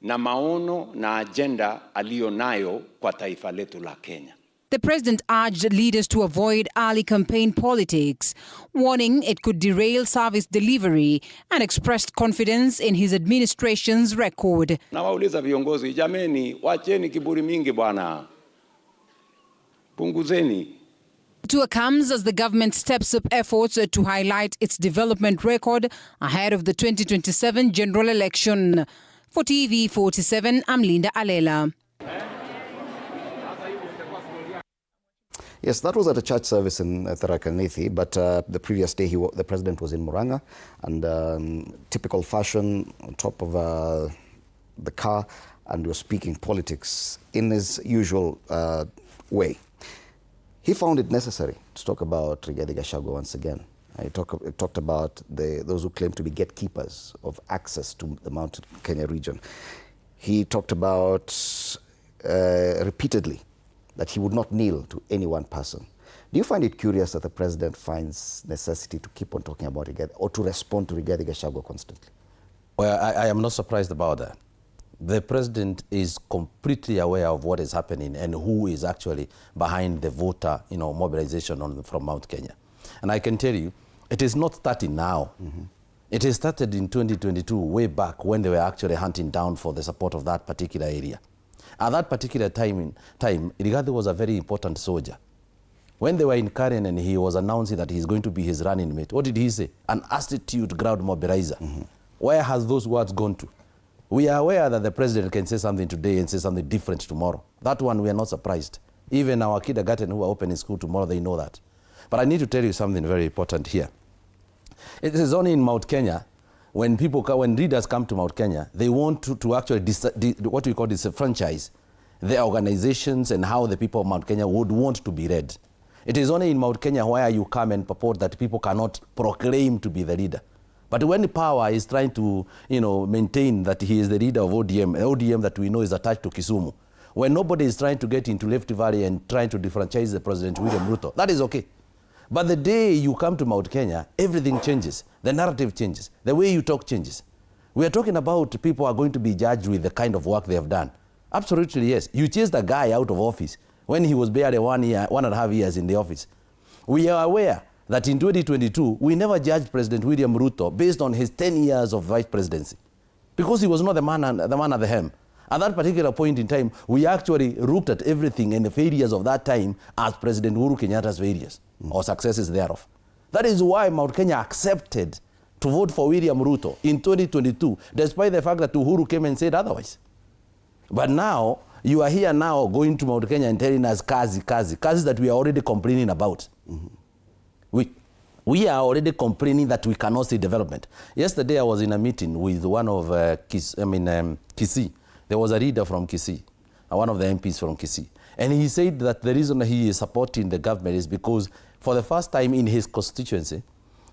na maono na agenda aliyonayo kwa taifa letu la Kenya. The president urged leaders to avoid early campaign politics, warning it could derail service delivery, and expressed confidence in his administration's record. Na wauliza viongozi, jameni, wacheni kiburi mingi bwana. Punguzeni. Tour comes as the government steps up efforts to highlight its development record ahead of the 2027 general election. For TV47, I'm Linda Alela. Yes, that was at a church service in Tharaka Nithi, but the previous day the president was in Murang'a, and typical fashion, on top of the car, and was speaking politics in his usual way. He found it necessary to talk about Rigathi Gachagua once again. He talked about those who claim to be gatekeepers of access to the Mount Kenya region. He talked about repeatedly that he would not kneel to any one person. Do you find it curious that the president finds necessity to keep on talking about Rigathi or to respond to Rigathi Gachagua constantly? Well, I am not surprised about that. The president is completely aware of what is happening and who is actually behind the voter, mobilization from Mount Kenya. And I can tell you, it is not starting now. Mm-hmm. It is started in 2022, way back when they were actually hunting down for the support of that particular area. At that particular time, Rigathi was a very important soldier. When they were in Karen and he was announcing that he's going to be his running mate, what did he say? An astute crowd mobilizer. Mm-hmm. Where has those words gone to? We are aware that the president can say something today and say something different tomorrow. That one, we are not surprised. Even our kindergarten who are opening school tomorrow, they know that. But I need to tell you something very important here. It is only in Mount Kenya, when readers come to Mount Kenya, they want to actually, what we call franchise, the organizations and how the people of Mount Kenya would want to be read. It is only in Mount Kenya where you come and purport that people cannot proclaim to be the leader. But when the power is trying to, maintain that he is the leader of ODM that we know is attached to Kisumu, when nobody is trying to get into Rift Valley and trying to defranchise the President William Ruto, that is okay. But the day you come to Mount Kenya, everything changes. The narrative changes. The way you talk changes. We are talking about people are going to be judged with the kind of work they have done. Absolutely, yes. You chased a guy out of office when he was barely 1.5 years in the office. We are aware that in 2022, we never judged President William Ruto based on his 10 years of vice presidency, because he was not the man at the helm. At that particular point in time, we actually looked at everything and the failures of that time as President Uhuru Kenyatta's failures or successes thereof. That is why Mount Kenya accepted to vote for William Ruto in 2022, despite the fact that Uhuru came and said otherwise. But now, you are here now going to Mount Kenya and telling us kazi that we are already complaining about. Mm-hmm. We are already complaining that we cannot see development. Yesterday, I was in a meeting with one of Kisii. There was a leader from Kisii, one of the MPs from Kisii. And he said that the reason he is supporting the government is because for the first time in his constituency,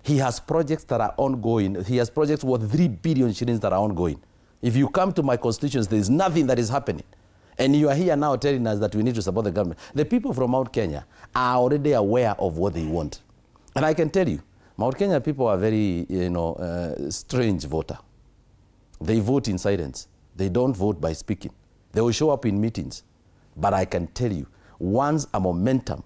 he has projects that are ongoing. He has projects worth 3 billion shillings that are ongoing. If you come to my constituency, there is nothing that is happening. And you are here now telling us that we need to support the government. The people from Mount Kenya are already aware of what they want. And I can tell you, Mount Kenya people are very, strange voter. They vote in silence. They don't vote by speaking. They will show up in meetings. But I can tell you, once a momentum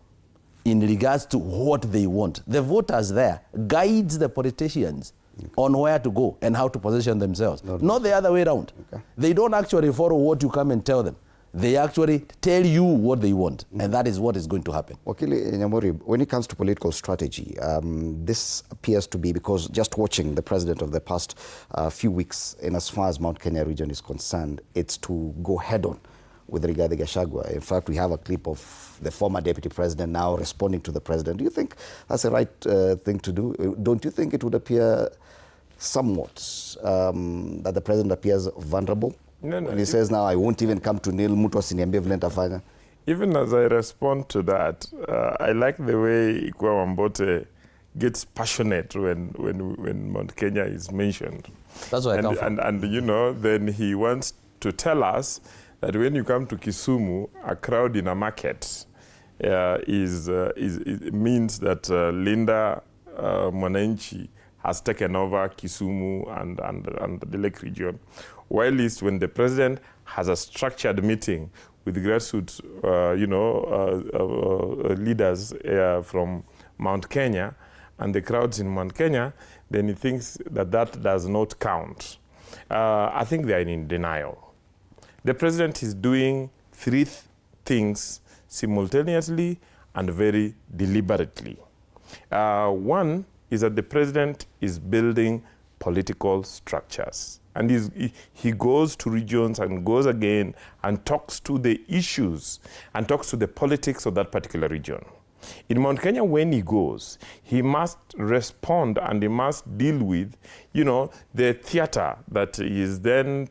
in regards to what they want, the voters there guides the politicians on where to go and how to position themselves. Not the other way around. They don't actually follow what you come and tell them. They actually tell you what they want, and that is what is going to happen. Wakili Nyamori, when it comes to political strategy, this appears to be, because just watching the president of the past few weeks, in as far as Mount Kenya region is concerned, it's to go head-on with Rigathi Gachagua. In fact, we have a clip of the former deputy president now responding to the president. Do you think that's the right thing to do? Don't you think it would appear somewhat that the president appears vulnerable? No, when he says now, I won't even come to Nil, mtu asiniambie vile nitafanya. Even as I respond to that, I like the way Ikwa Wambote gets passionate when Mount Kenya is mentioned. That's where I come from. And you know, then he wants to tell us that when you come to Kisumu, a crowd in a market means that Linda Mwananchi has taken over Kisumu and the Lake region. While when the president has a structured meeting with grassroots, leaders from Mount Kenya and the crowds in Mount Kenya, then he thinks that that does not count. I think they are in denial. The president is doing 3 things simultaneously and very deliberately. One is that the president is building political structures. And he goes to regions and goes again and talks to the issues and talks to the politics of that particular region. In Mount Kenya, when he goes, he must respond and he must deal with, the theater that is then,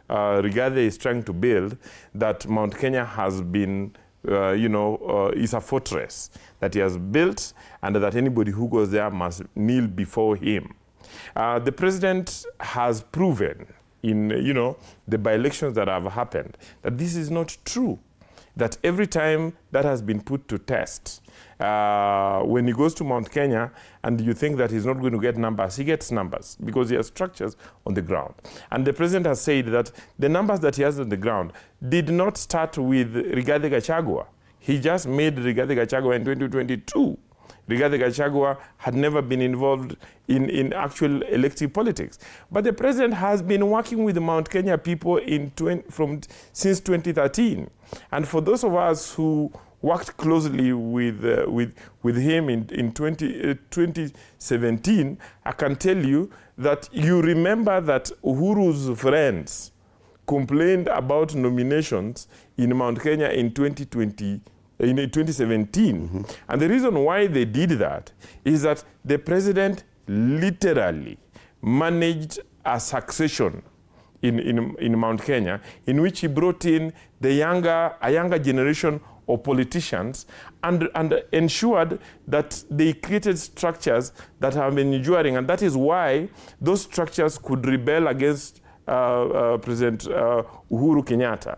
Rigathi is trying to build, that Mount Kenya has been, is a fortress that he has built, and that anybody who goes there must kneel before him. The president has proven in, the by-elections that have happened that this is not true. That every time that has been put to test, when he goes to Mount Kenya and you think that he's not going to get numbers, he gets numbers because he has structures on the ground. And the president has said that the numbers that he has on the ground did not start with Rigathi Gachagua. He just made Rigathi Gachagua in 2022. Rigathi Gachagua had never been involved in actual elective politics. But the president has been working with the Mount Kenya people since 2013. And for those of us who worked closely with him in 2017, I can tell you that you remember that Uhuru's friends complained about nominations in Mount Kenya in 2017. And the reason why they did that is that the president literally managed a succession in Mount Kenya, in which he brought in a younger generation of politicians and ensured that they created structures that have been enduring. And that is why those structures could rebel against President Uhuru Kenyatta.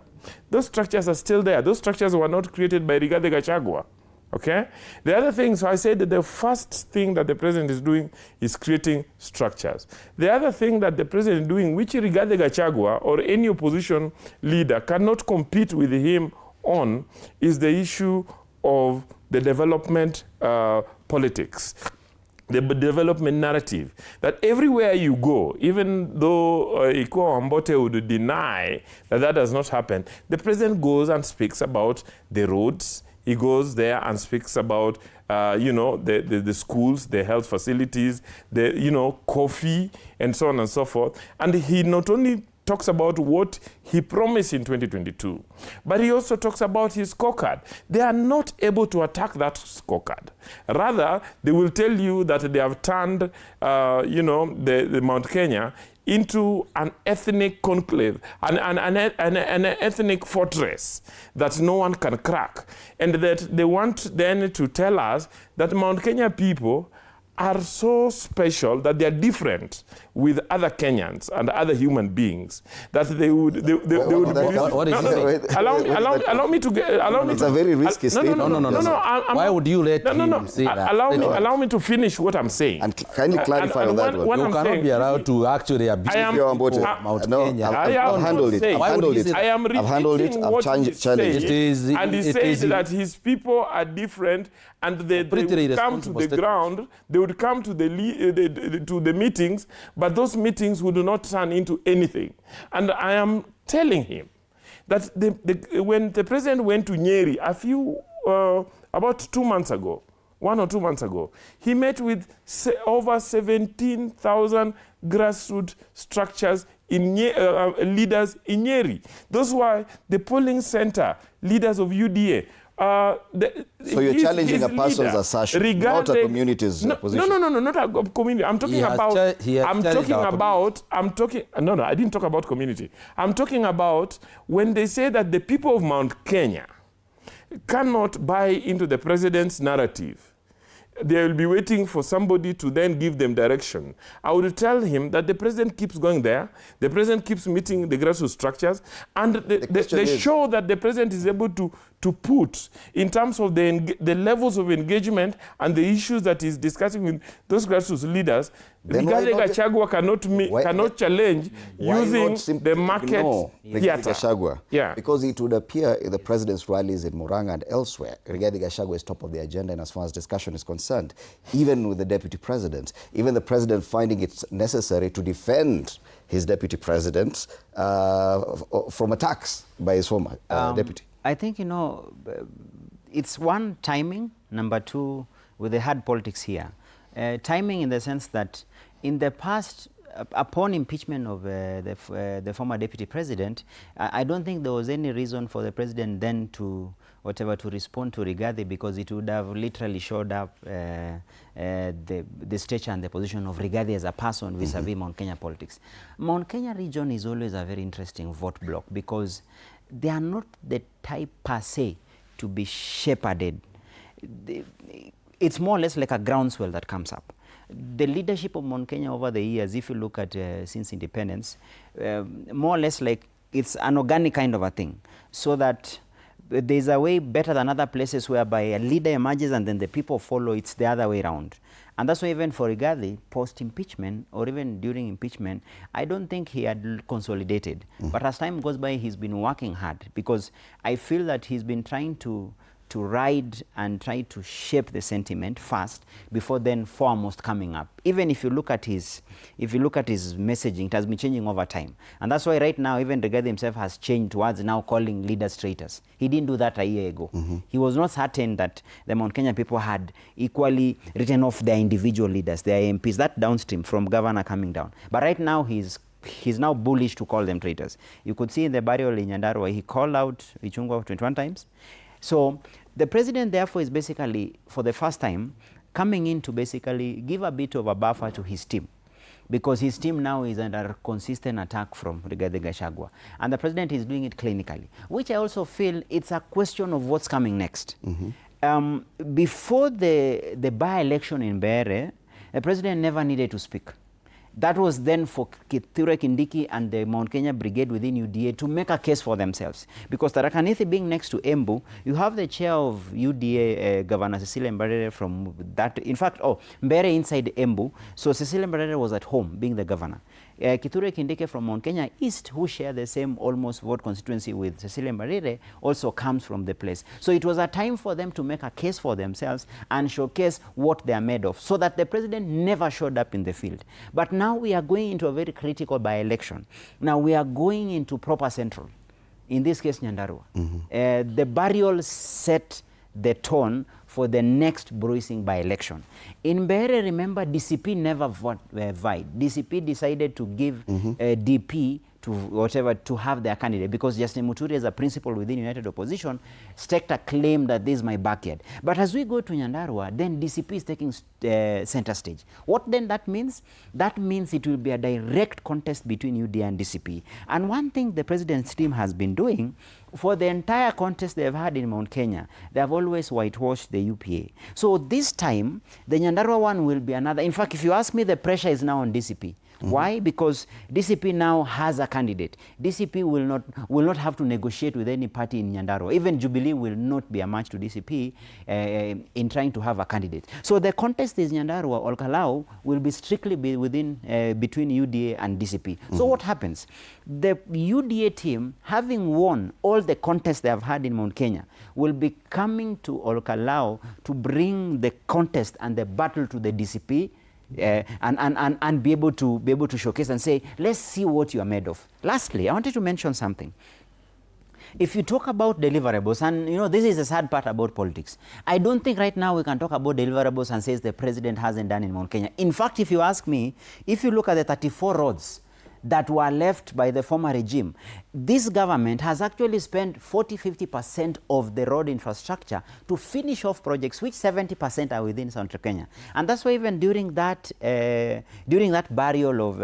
Those structures are still there. Those structures were not created by Rigathi Gachagua. Okay? The other thing, so I said that the first thing that the president is doing is creating structures. The other thing that the president is doing, which Rigathi Gachagua or any opposition leader cannot compete with him on, is the issue of the development politics. The development narrative, that everywhere you go, even though Ikwa Wambote would deny that does not happen, the president goes and speaks about the roads. He goes there and speaks about, the schools, the health facilities, coffee, and so on and so forth. And he not only talks about what he promised in 2022, but he also talks about his scorecard. They are not able to attack that scorecard. Rather, they will tell you that they have turned, the Mount Kenya into an ethnic conclave, an ethnic fortress that no one can crack. And that they want then to tell us that Mount Kenya people are so special, that they are different with other Kenyans and other human beings, that they would allow me to get, allow me it's to, a very risky statement. No, why would you let him say that? Allow me to finish what I'm saying. And kindly clarify on that one. You cannot be allowed to actually abuse Mount Kenya. I've handled it. I am repeating what he said, and he said that his people are different, and they would come to the ground, they would come to the meetings, but those meetings would not turn into anything. And I am telling him that when the president went to Nyeri about 2 months ago, 1 or 2 months ago, he met with over 17,000 grassroots structures leaders in Nyeri. Those were the polling center leaders of UDA. So you're challenging a person's assertion, not a community's position. No, not a community. I'm talking I didn't talk about community. I'm talking about when they say that the people of Mount Kenya cannot buy into the president's narrative. They will be waiting for somebody to then give them direction. I would tell him that the president keeps going there, the president keeps meeting the grassroots structures, and they show that the president is able to put, in terms of the levels of engagement and the issues that he's discussing with those grassroots leaders, Rigathi Gachagua cannot challenge using the market theater. Yeah. Because it would appear in the president's rallies in Murang'a and elsewhere, Rigathi Gachagua is top of the agenda, and as far as discussion is concerned, even with the deputy president, even the president finding it necessary to defend his deputy president from attacks by his former deputy. I think, it's one, timing. Number two, with the hard politics here. Timing in the sense that in the past, upon impeachment of the former deputy president, I don't think there was any reason for the president then to respond to Rigathi, because it would have literally showed up the stature and the position of Rigathi as a person vis-a-vis Mount Kenya politics. Mount Kenya region is always a very interesting vote block, because they are not the type per se to be shepherded. It's more or less like a groundswell that comes up. The leadership of Mount Kenya over the years, if you look at since independence, more or less like it's an organic kind of a thing, so that there's a way better than other places whereby a leader emerges and then the people follow. It's the other way around. And that's why even for Rigathi, post-impeachment or even during impeachment, I don't think he had consolidated. But as time goes by, he's been working hard, because I feel that he's been trying to ride and try to shape the sentiment first before then foremost coming up. Even if you look at his messaging, it has been changing over time. And that's why right now even Rigathi himself has changed towards now calling leaders traitors. He didn't do that a year ago. He was not certain that the Mount Kenya people had equally written off their individual leaders, their MPs, that downstream from governor coming down. But right now he's now bullish to call them traitors. You could see in the burial in Nyandarua, he called out Ichung'wah 21 times. So the president, therefore, is basically, for the first time, coming in to basically give a bit of a buffer to his team, because his team now is under consistent attack from Rigathi Gachagua. And the president is doing it clinically, which I also feel it's a question of what's coming next. Before the by-election in Mbeere, the president never needed to speak. That was then for Kithure Kindiki and the Mount Kenya Brigade within UDA to make a case for themselves. Because Tharaka Nithi being next to Embu, you have the chair of UDA, Governor Cecilia Mbarire from that. In fact, Mbeere inside Embu. So Cecilia Mbarire was at home being the governor. Kithure Kindiki from Mount Kenya East, who share the same almost vote constituency with Cecilia Mbarire, also comes from the place. So it was a time for them to make a case for themselves and showcase what they are made of, so that the president never showed up in the field. But now we are going into a very critical by-election. Now we are going into proper central, in this case Nyandarua. The burial set the tone for the next bruising by-election. In Mbeere, remember, DCP never vied. DCP decided to give DP to have their candidate, because Justin Muturi, as a principal within United Opposition, staked a claim that this is my backyard. But as we go to Nyandarua, then DCP is taking center stage. What then that means? That means it will be a direct contest between UDA and DCP. And one thing the president's team has been doing, for the entire contest they've had in Mount Kenya, they have always whitewashed the UPA. So this time, the Nyandarua one will be another. In fact, if you ask me, the pressure is now on DCP. Why? Because DCP now has a candidate. DCP will not have to negotiate with any party in Nyandarua. Even Jubilee will not be a match to DCP in trying to have a candidate. So the contest is Nyandarua or Kalau will be strictly between UDA and DCP. So what happens? The UDA team, having won all the contests they have had in Mount Kenya, will be coming to Olkalau to bring the contest and the battle to the DCP. And be able to showcase and say, let's see what you are made of. Lastly, I wanted to mention something. If you talk about deliverables, and you know, this is the sad part about politics. I don't think right now we can talk about deliverables and say the president hasn't done in Mount Kenya. In fact, if you ask me, if you look at the 34 roads that were left by the former regime, this government has actually spent 40–50% of the road infrastructure to finish off projects, which 70% are within Central Kenya. And that's why even during that burial of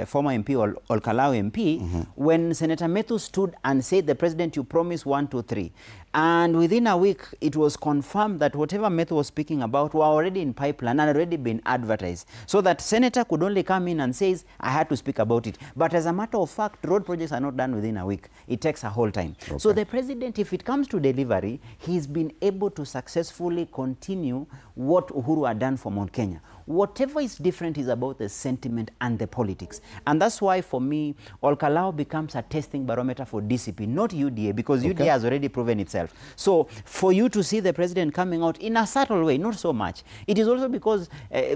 former MP Olkalau MP, when Senator Methu stood and said, the president, you promised 1, 2, 3. And within a week, it was confirmed that whatever Methu was speaking about were already in pipeline and already been advertised. So that senator could only come in and say, I had to speak about it. But as a matter of fact, road projects are not done within a week. It takes a whole time. Okay. So the president, if it comes to delivery, he's been able to successfully continue what Uhuru had done for Mount Kenya. Whatever is different is about the sentiment and the politics. And that's why, for me, Olkalau becomes a testing barometer for DCP, not UDA, because UDA has already proven itself. So for you to see the president coming out in a subtle way, not so much. It is also because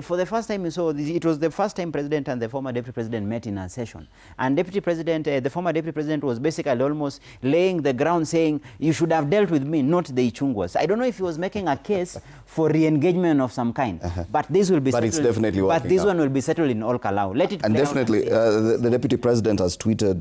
for the first time, it was the first time president and the former deputy president met in a session. And deputy president, the former deputy president was basically almost laying the ground saying, you should have dealt with me, not the Ichungwas. I don't know if he was making a case for re-engagement of some kind, but this will be settled. It's definitely working. But this now. one will be settled in Olkalau. Let it and definitely, the deputy president has tweeted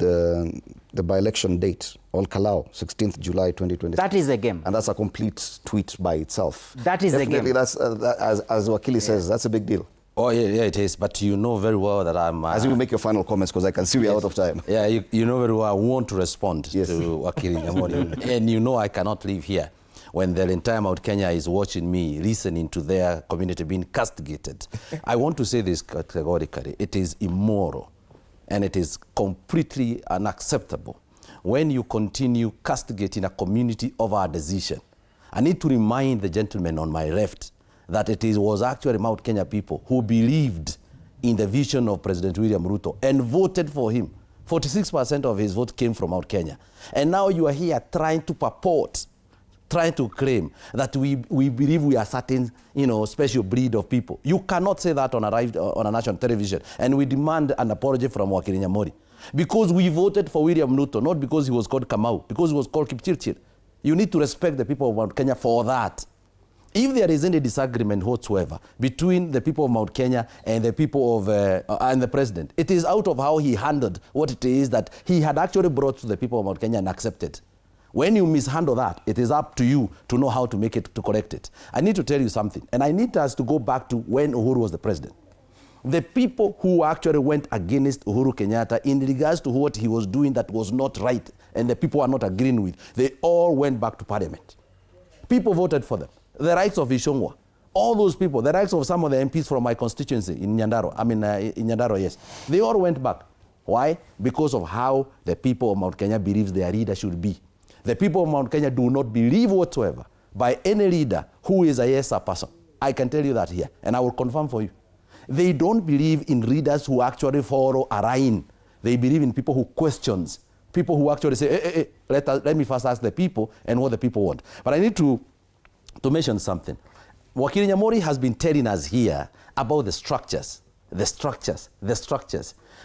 the by-election date, Olkalau, 16th July 2023. That is a game. And that's a complete tweet by itself. That is a game. That's, as Wakili says, that's a big deal. Oh, yeah, it is. But you know very well that I'm... as you make your final comments, because I can see we're out of time. Yeah, you know very well I want to respond to Wakili Nyamori. And you know I cannot leave here when the entire Mount Kenya is watching me, listening to their community being castigated. I want to say this categorically. It is immoral and it is completely unacceptable when you continue castigating a community over a decision. I need to remind the gentleman on my left that was actually Mount Kenya people who believed in the vision of President William Ruto and voted for him. 46% of his vote came from Mount Kenya. And now you are here trying to purport, trying to claim that we believe we are certain, special breed of people. You cannot say that on a national television. And we demand an apology from Wakili Nyamori. Because we voted for William Ruto, not because he was called Kamau, because he was called Kipchirchir. You need to respect the people of Mount Kenya for that. If there is any disagreement whatsoever between the people of Mount Kenya and the people of and the president, it is out of how he handled what it is that he had actually brought to the people of Mount Kenya and accepted. When you mishandle that, it is up to you to know how to make it, to correct it. I need to tell you something, and I need us to go back to when Uhuru was the president. The people who actually went against Uhuru Kenyatta in regards to what he was doing that was not right, and the people are not agreeing with, they all went back to parliament. People voted for them. The rights of Ishongwa, all those people, the rights of some of the MPs from my constituency in Nyandarua, in Nyandarua, yes, they all went back. Why? Because of how the people of Mount Kenya believes their leader should be. The people of Mount Kenya do not believe whatsoever by any leader who is a yes-sir person. I can tell you that here, and I will confirm for you. They don't believe in leaders who actually follow a line. They believe in people who questions, people who actually say, let me first ask the people and what the people want. But I need to mention something. Wakili Nyamori has been telling us here about the structures.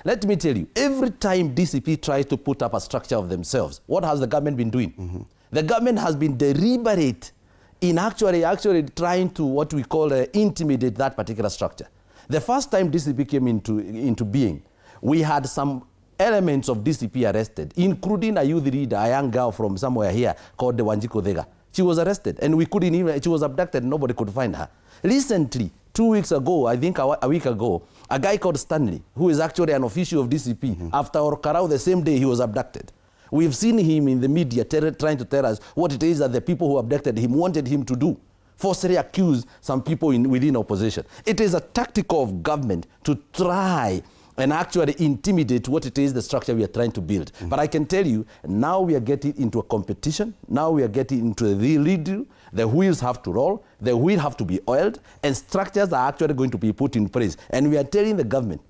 Let me tell you, every time DCP tries to put up a structure of themselves, what has the government been doing? The government has been deliberate in actually trying to what we call intimidate that particular structure. The first time DCP came into being, we had some elements of DCP arrested, including a youth leader, a young girl from somewhere here called the Wanjiko Thega. She was arrested, and we couldn't even, she was abducted, and nobody could find her. Recently, 2 weeks ago, I think a week ago, a guy called Stanley, who is actually an official of DCP, after Orkarau, the same day he was abducted. We've seen him in the media trying to tell us what it is that the people who abducted him wanted him to do. Falsely accuse some people within opposition. It is a tactic of government to try and actually intimidate what it is, the structure we are trying to build. But I can tell you, now we are getting into a competition. Now we are getting into the real deal. The wheels have to roll. The wheels have to be oiled. And structures are actually going to be put in place. And we are telling the government,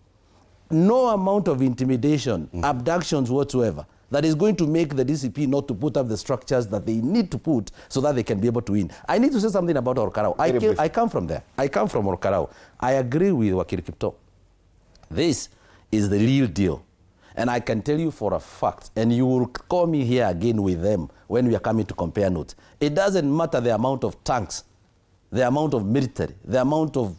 no amount of intimidation, abductions whatsoever, that is going to make the DCP not to put up the structures that they need to put so that they can be able to win. I need to say something about Orkarau. I come from there. I come from Orkarau. I agree with Wakil Kipto. This is the real deal. And I can tell you for a fact, and you will call me here again with them when we are coming to compare notes. It doesn't matter the amount of tanks, the amount of military, the amount of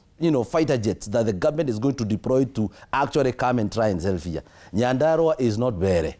fighter jets that the government is going to deploy to actually come and try and self here. Nyandarua is not Bere.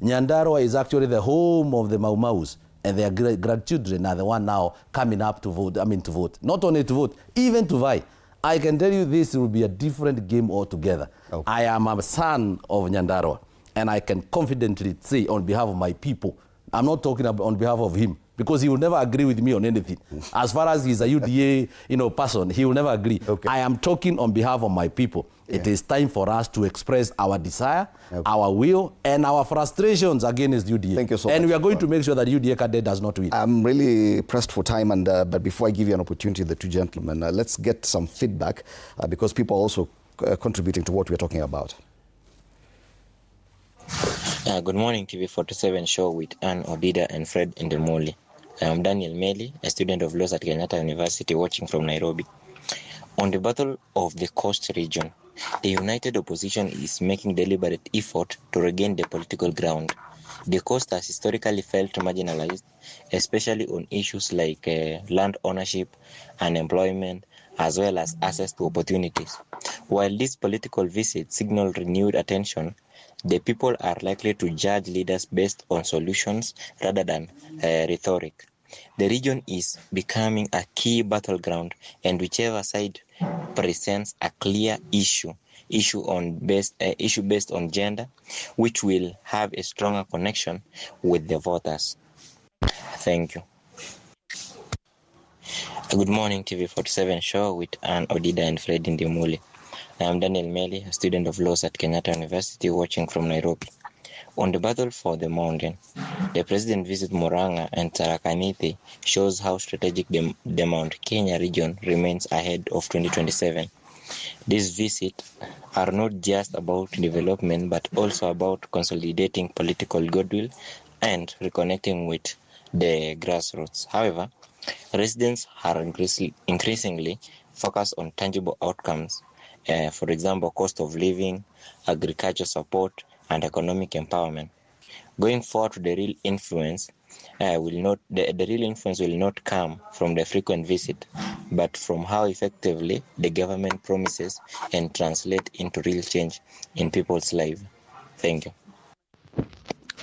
Nyandarua is actually the home of the Mau Maus, and their grandchildren are the one now coming up to vote, to vote. Not only to vote, even to vie. I can tell you this will be a different game altogether. Okay. I am a son of Nyandarua, and I can confidently say on behalf of my people, I'm not talking about on behalf of him, because he will never agree with me on anything. As far as he's a UDA person, he will never agree. Okay. I am talking on behalf of my people. Yeah. It is time for us to express our desire, our will, and our frustrations against UDA. Thank you so much. And we are going to make sure that UDA cadet does not win. I'm really pressed for time, and but before I give you an opportunity, the two gentlemen, let's get some feedback because people are also contributing to what we're talking about. Good morning, TV47 show with Ann Odida and Fred Ndemoli. I am Daniel Meli, a student of laws at Kenyatta University, watching from Nairobi. On the battle of the coast region, the united opposition is making deliberate effort to regain the political ground. The coast has historically felt marginalized, especially on issues like land ownership, unemployment, as well as access to opportunities. While these political visits signal renewed attention, the people are likely to judge leaders based on solutions rather than rhetoric. The region is becoming a key battleground, and whichever side presents a clear issue based on gender, which will have a stronger connection with the voters. Thank you. Good morning, TV47 show with Ann Odida and Fred Ndemoli. I am Daniel Meli, a student of laws at Kenyatta University, watching from Nairobi. On the battle for the mountain, the president visit Murang'a and Tharaka Nithi shows how strategic the Mount Kenya region remains ahead of 2027. These visits are not just about development, but also about consolidating political goodwill and reconnecting with the grassroots. However, residents are increasingly focused on tangible outcomes. For example, cost of living, agriculture support, and economic empowerment. Going forward, the real influence will not come from the frequent visit, but from how effectively the government promises and translate into real change in people's lives. Thank you.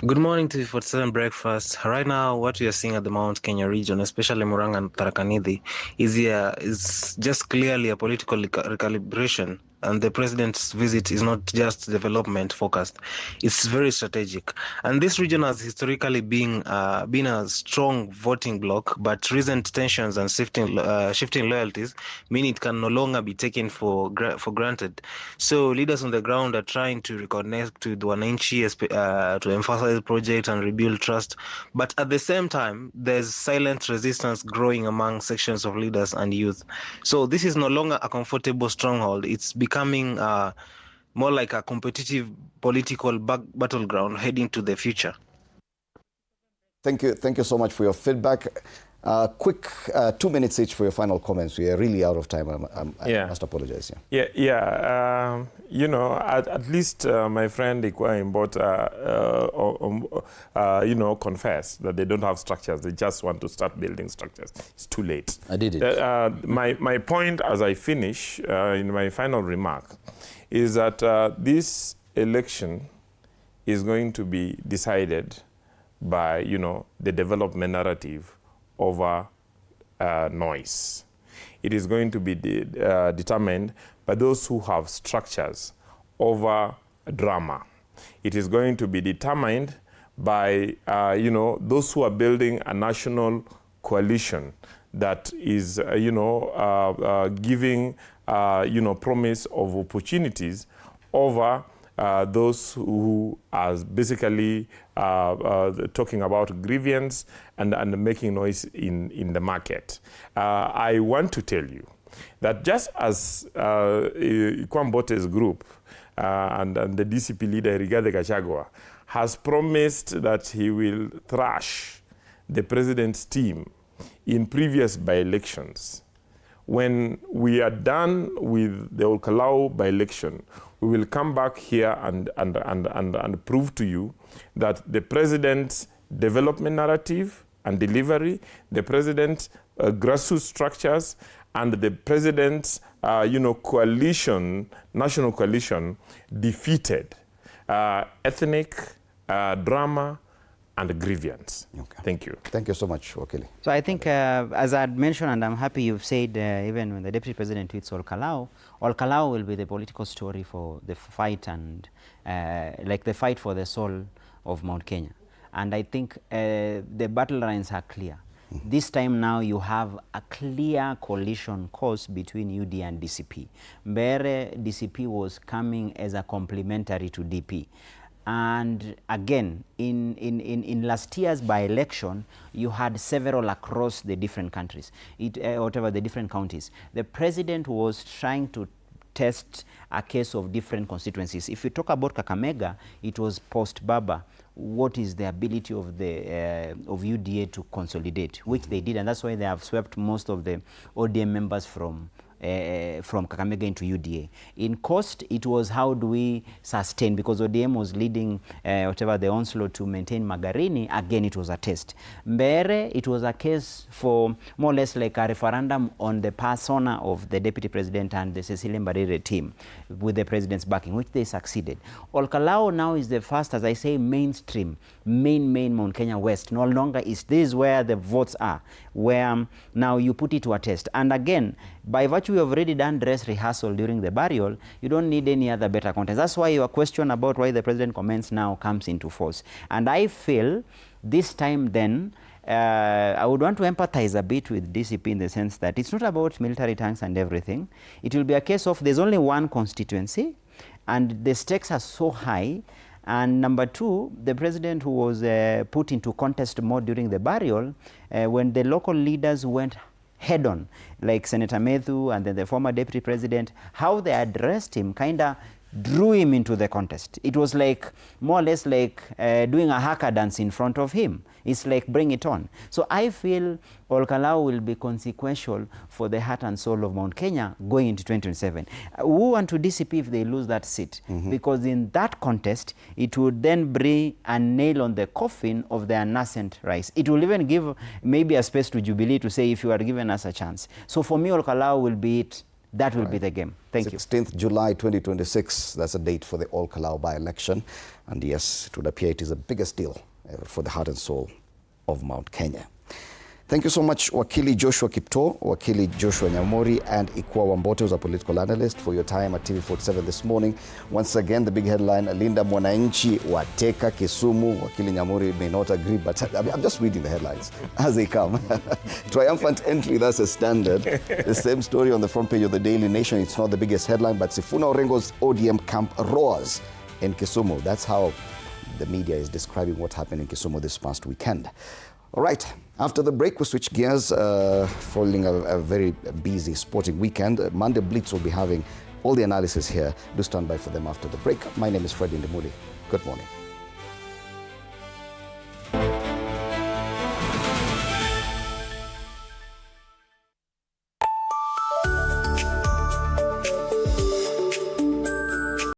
Good morning to TV47 Breakfast. Right now, what we are seeing at the Mount Kenya region, especially Murang'a and Tharaka Nithi, is just clearly a political recalibration. And the president's visit is not just development focused; it's very strategic. And this region has historically been a strong voting bloc, but recent tensions and shifting loyalties mean it can no longer be taken for granted. So leaders on the ground are trying to reconnect with Mwananchi to emphasize the project and rebuild trust. But at the same time, there's silent resistance growing among sections of leaders and youth. So this is no longer a comfortable stronghold. It's becoming more like a competitive political battleground heading to the future. Thank you so much for your feedback. Quick 2 minutes each for your final comments. We are really out of time. I must apologize. At least my friend Ikwa Imbota, confess that they don't have structures. They just want to start building structures. It's too late. I did it. My point as I finish in my final remark is that this election is going to be decided by, you know, the development narrative over noise. It is going to be determined by those who have structures over drama. It is going to be determined by, you know, those who are building a national coalition that is, you know, giving, you know, promise of opportunities over those who are basically talking about grievance and making noise in the market. I want to tell you that just as Kwambote's group and the DCP leader Rigathi Gachagua has promised that he will thrash the president's team in previous by-elections, when we are done with the Olkalau by-election, we will come back here and prove to you that the president's development narrative and delivery, the president's grassroots structures, and the president's you know, coalition, national coalition, defeated ethnic drama and grievance. Okay. Thank you. Thank you so much, Wakili. So I think, as I had mentioned, and I'm happy you've said, even when the Deputy President tweets Olkalau will be the political story for the fight and, like the fight for the soul of Mount Kenya. And I think the battle lines are clear. This time now you have a clear coalition course between UD and DCP. Mbere DCP was coming as a complementary to DP. And again, in last year's by-election, you had several across the different countries, whatever the different counties. The president was trying to test a case of different constituencies. If you talk about Kakamega, it was post-BAMBA. What is the ability of the of UDA to consolidate, which they did, and that's why they have swept most of the ODM members from Kakamega into UDA. In cost, it was how do we sustain, because ODM was leading whatever the onslaught to maintain Magarini. Again, it was a test. Mbere, it was a case for more or less like a referendum on the persona of the Deputy President and the Cecilia Mbarire team with the president's backing, which they succeeded. Olkalau now is the first, as I say, mainstream, main Mount Kenya West. No longer is this where the votes are, where now you put it to a test. And again, by virtue of already done dress rehearsal during the burial, you don't need any other better content. That's why your question about why the president comments now comes into force. And I feel this time then, I would want to empathize a bit with DCP in the sense that it's not about military tanks and everything. It will be a case of there's only one constituency and the stakes are so high. And number two, the president who was put into contest mode during the burial, when the local leaders went head on, like Senator Methu and then the former deputy president, how they addressed him kind of drew him into the contest. It was like more or less like doing a haka dance in front of him. It's like bring it on. So I feel Olkalau will be consequential for the heart and soul of Mount Kenya going into 2027. Who want to DCP if they lose that seat? Because in that contest, it would then bring a nail on the coffin of their nascent rise. It will even give maybe a space to Jubilee to say, if you are giving us a chance. So for me, Olkalau will be it. That will be the game. Thank you. 16th July 2026, that's a date for the Olkalau by-election. And yes, it would appear it is the biggest deal for the heart and soul of Mount Kenya. Thank you so much, Wakili Joshua Kipto, Wakili Joshua Nyamori, and Ikwa Wambote, who's a political analyst, for your time at TV47 this morning. Once again, the big headline, Linda Mwananchi wateka Kisumu. Wakili Nyamori may not agree, but I'm just reading the headlines as they come. Triumphant entry, that's a standard. The same story on the front page of the Daily Nation. It's not the biggest headline, but Sifuna Orengo's ODM camp roars in Kisumu. That's how the media is describing what happened in Kisumu this past weekend. All right, after the break, we switch gears, following a very busy sporting weekend. Monday Blitz will be having all the analysis here. Do stand by for them after the break. My name is Freddie Ndimuli. Good morning.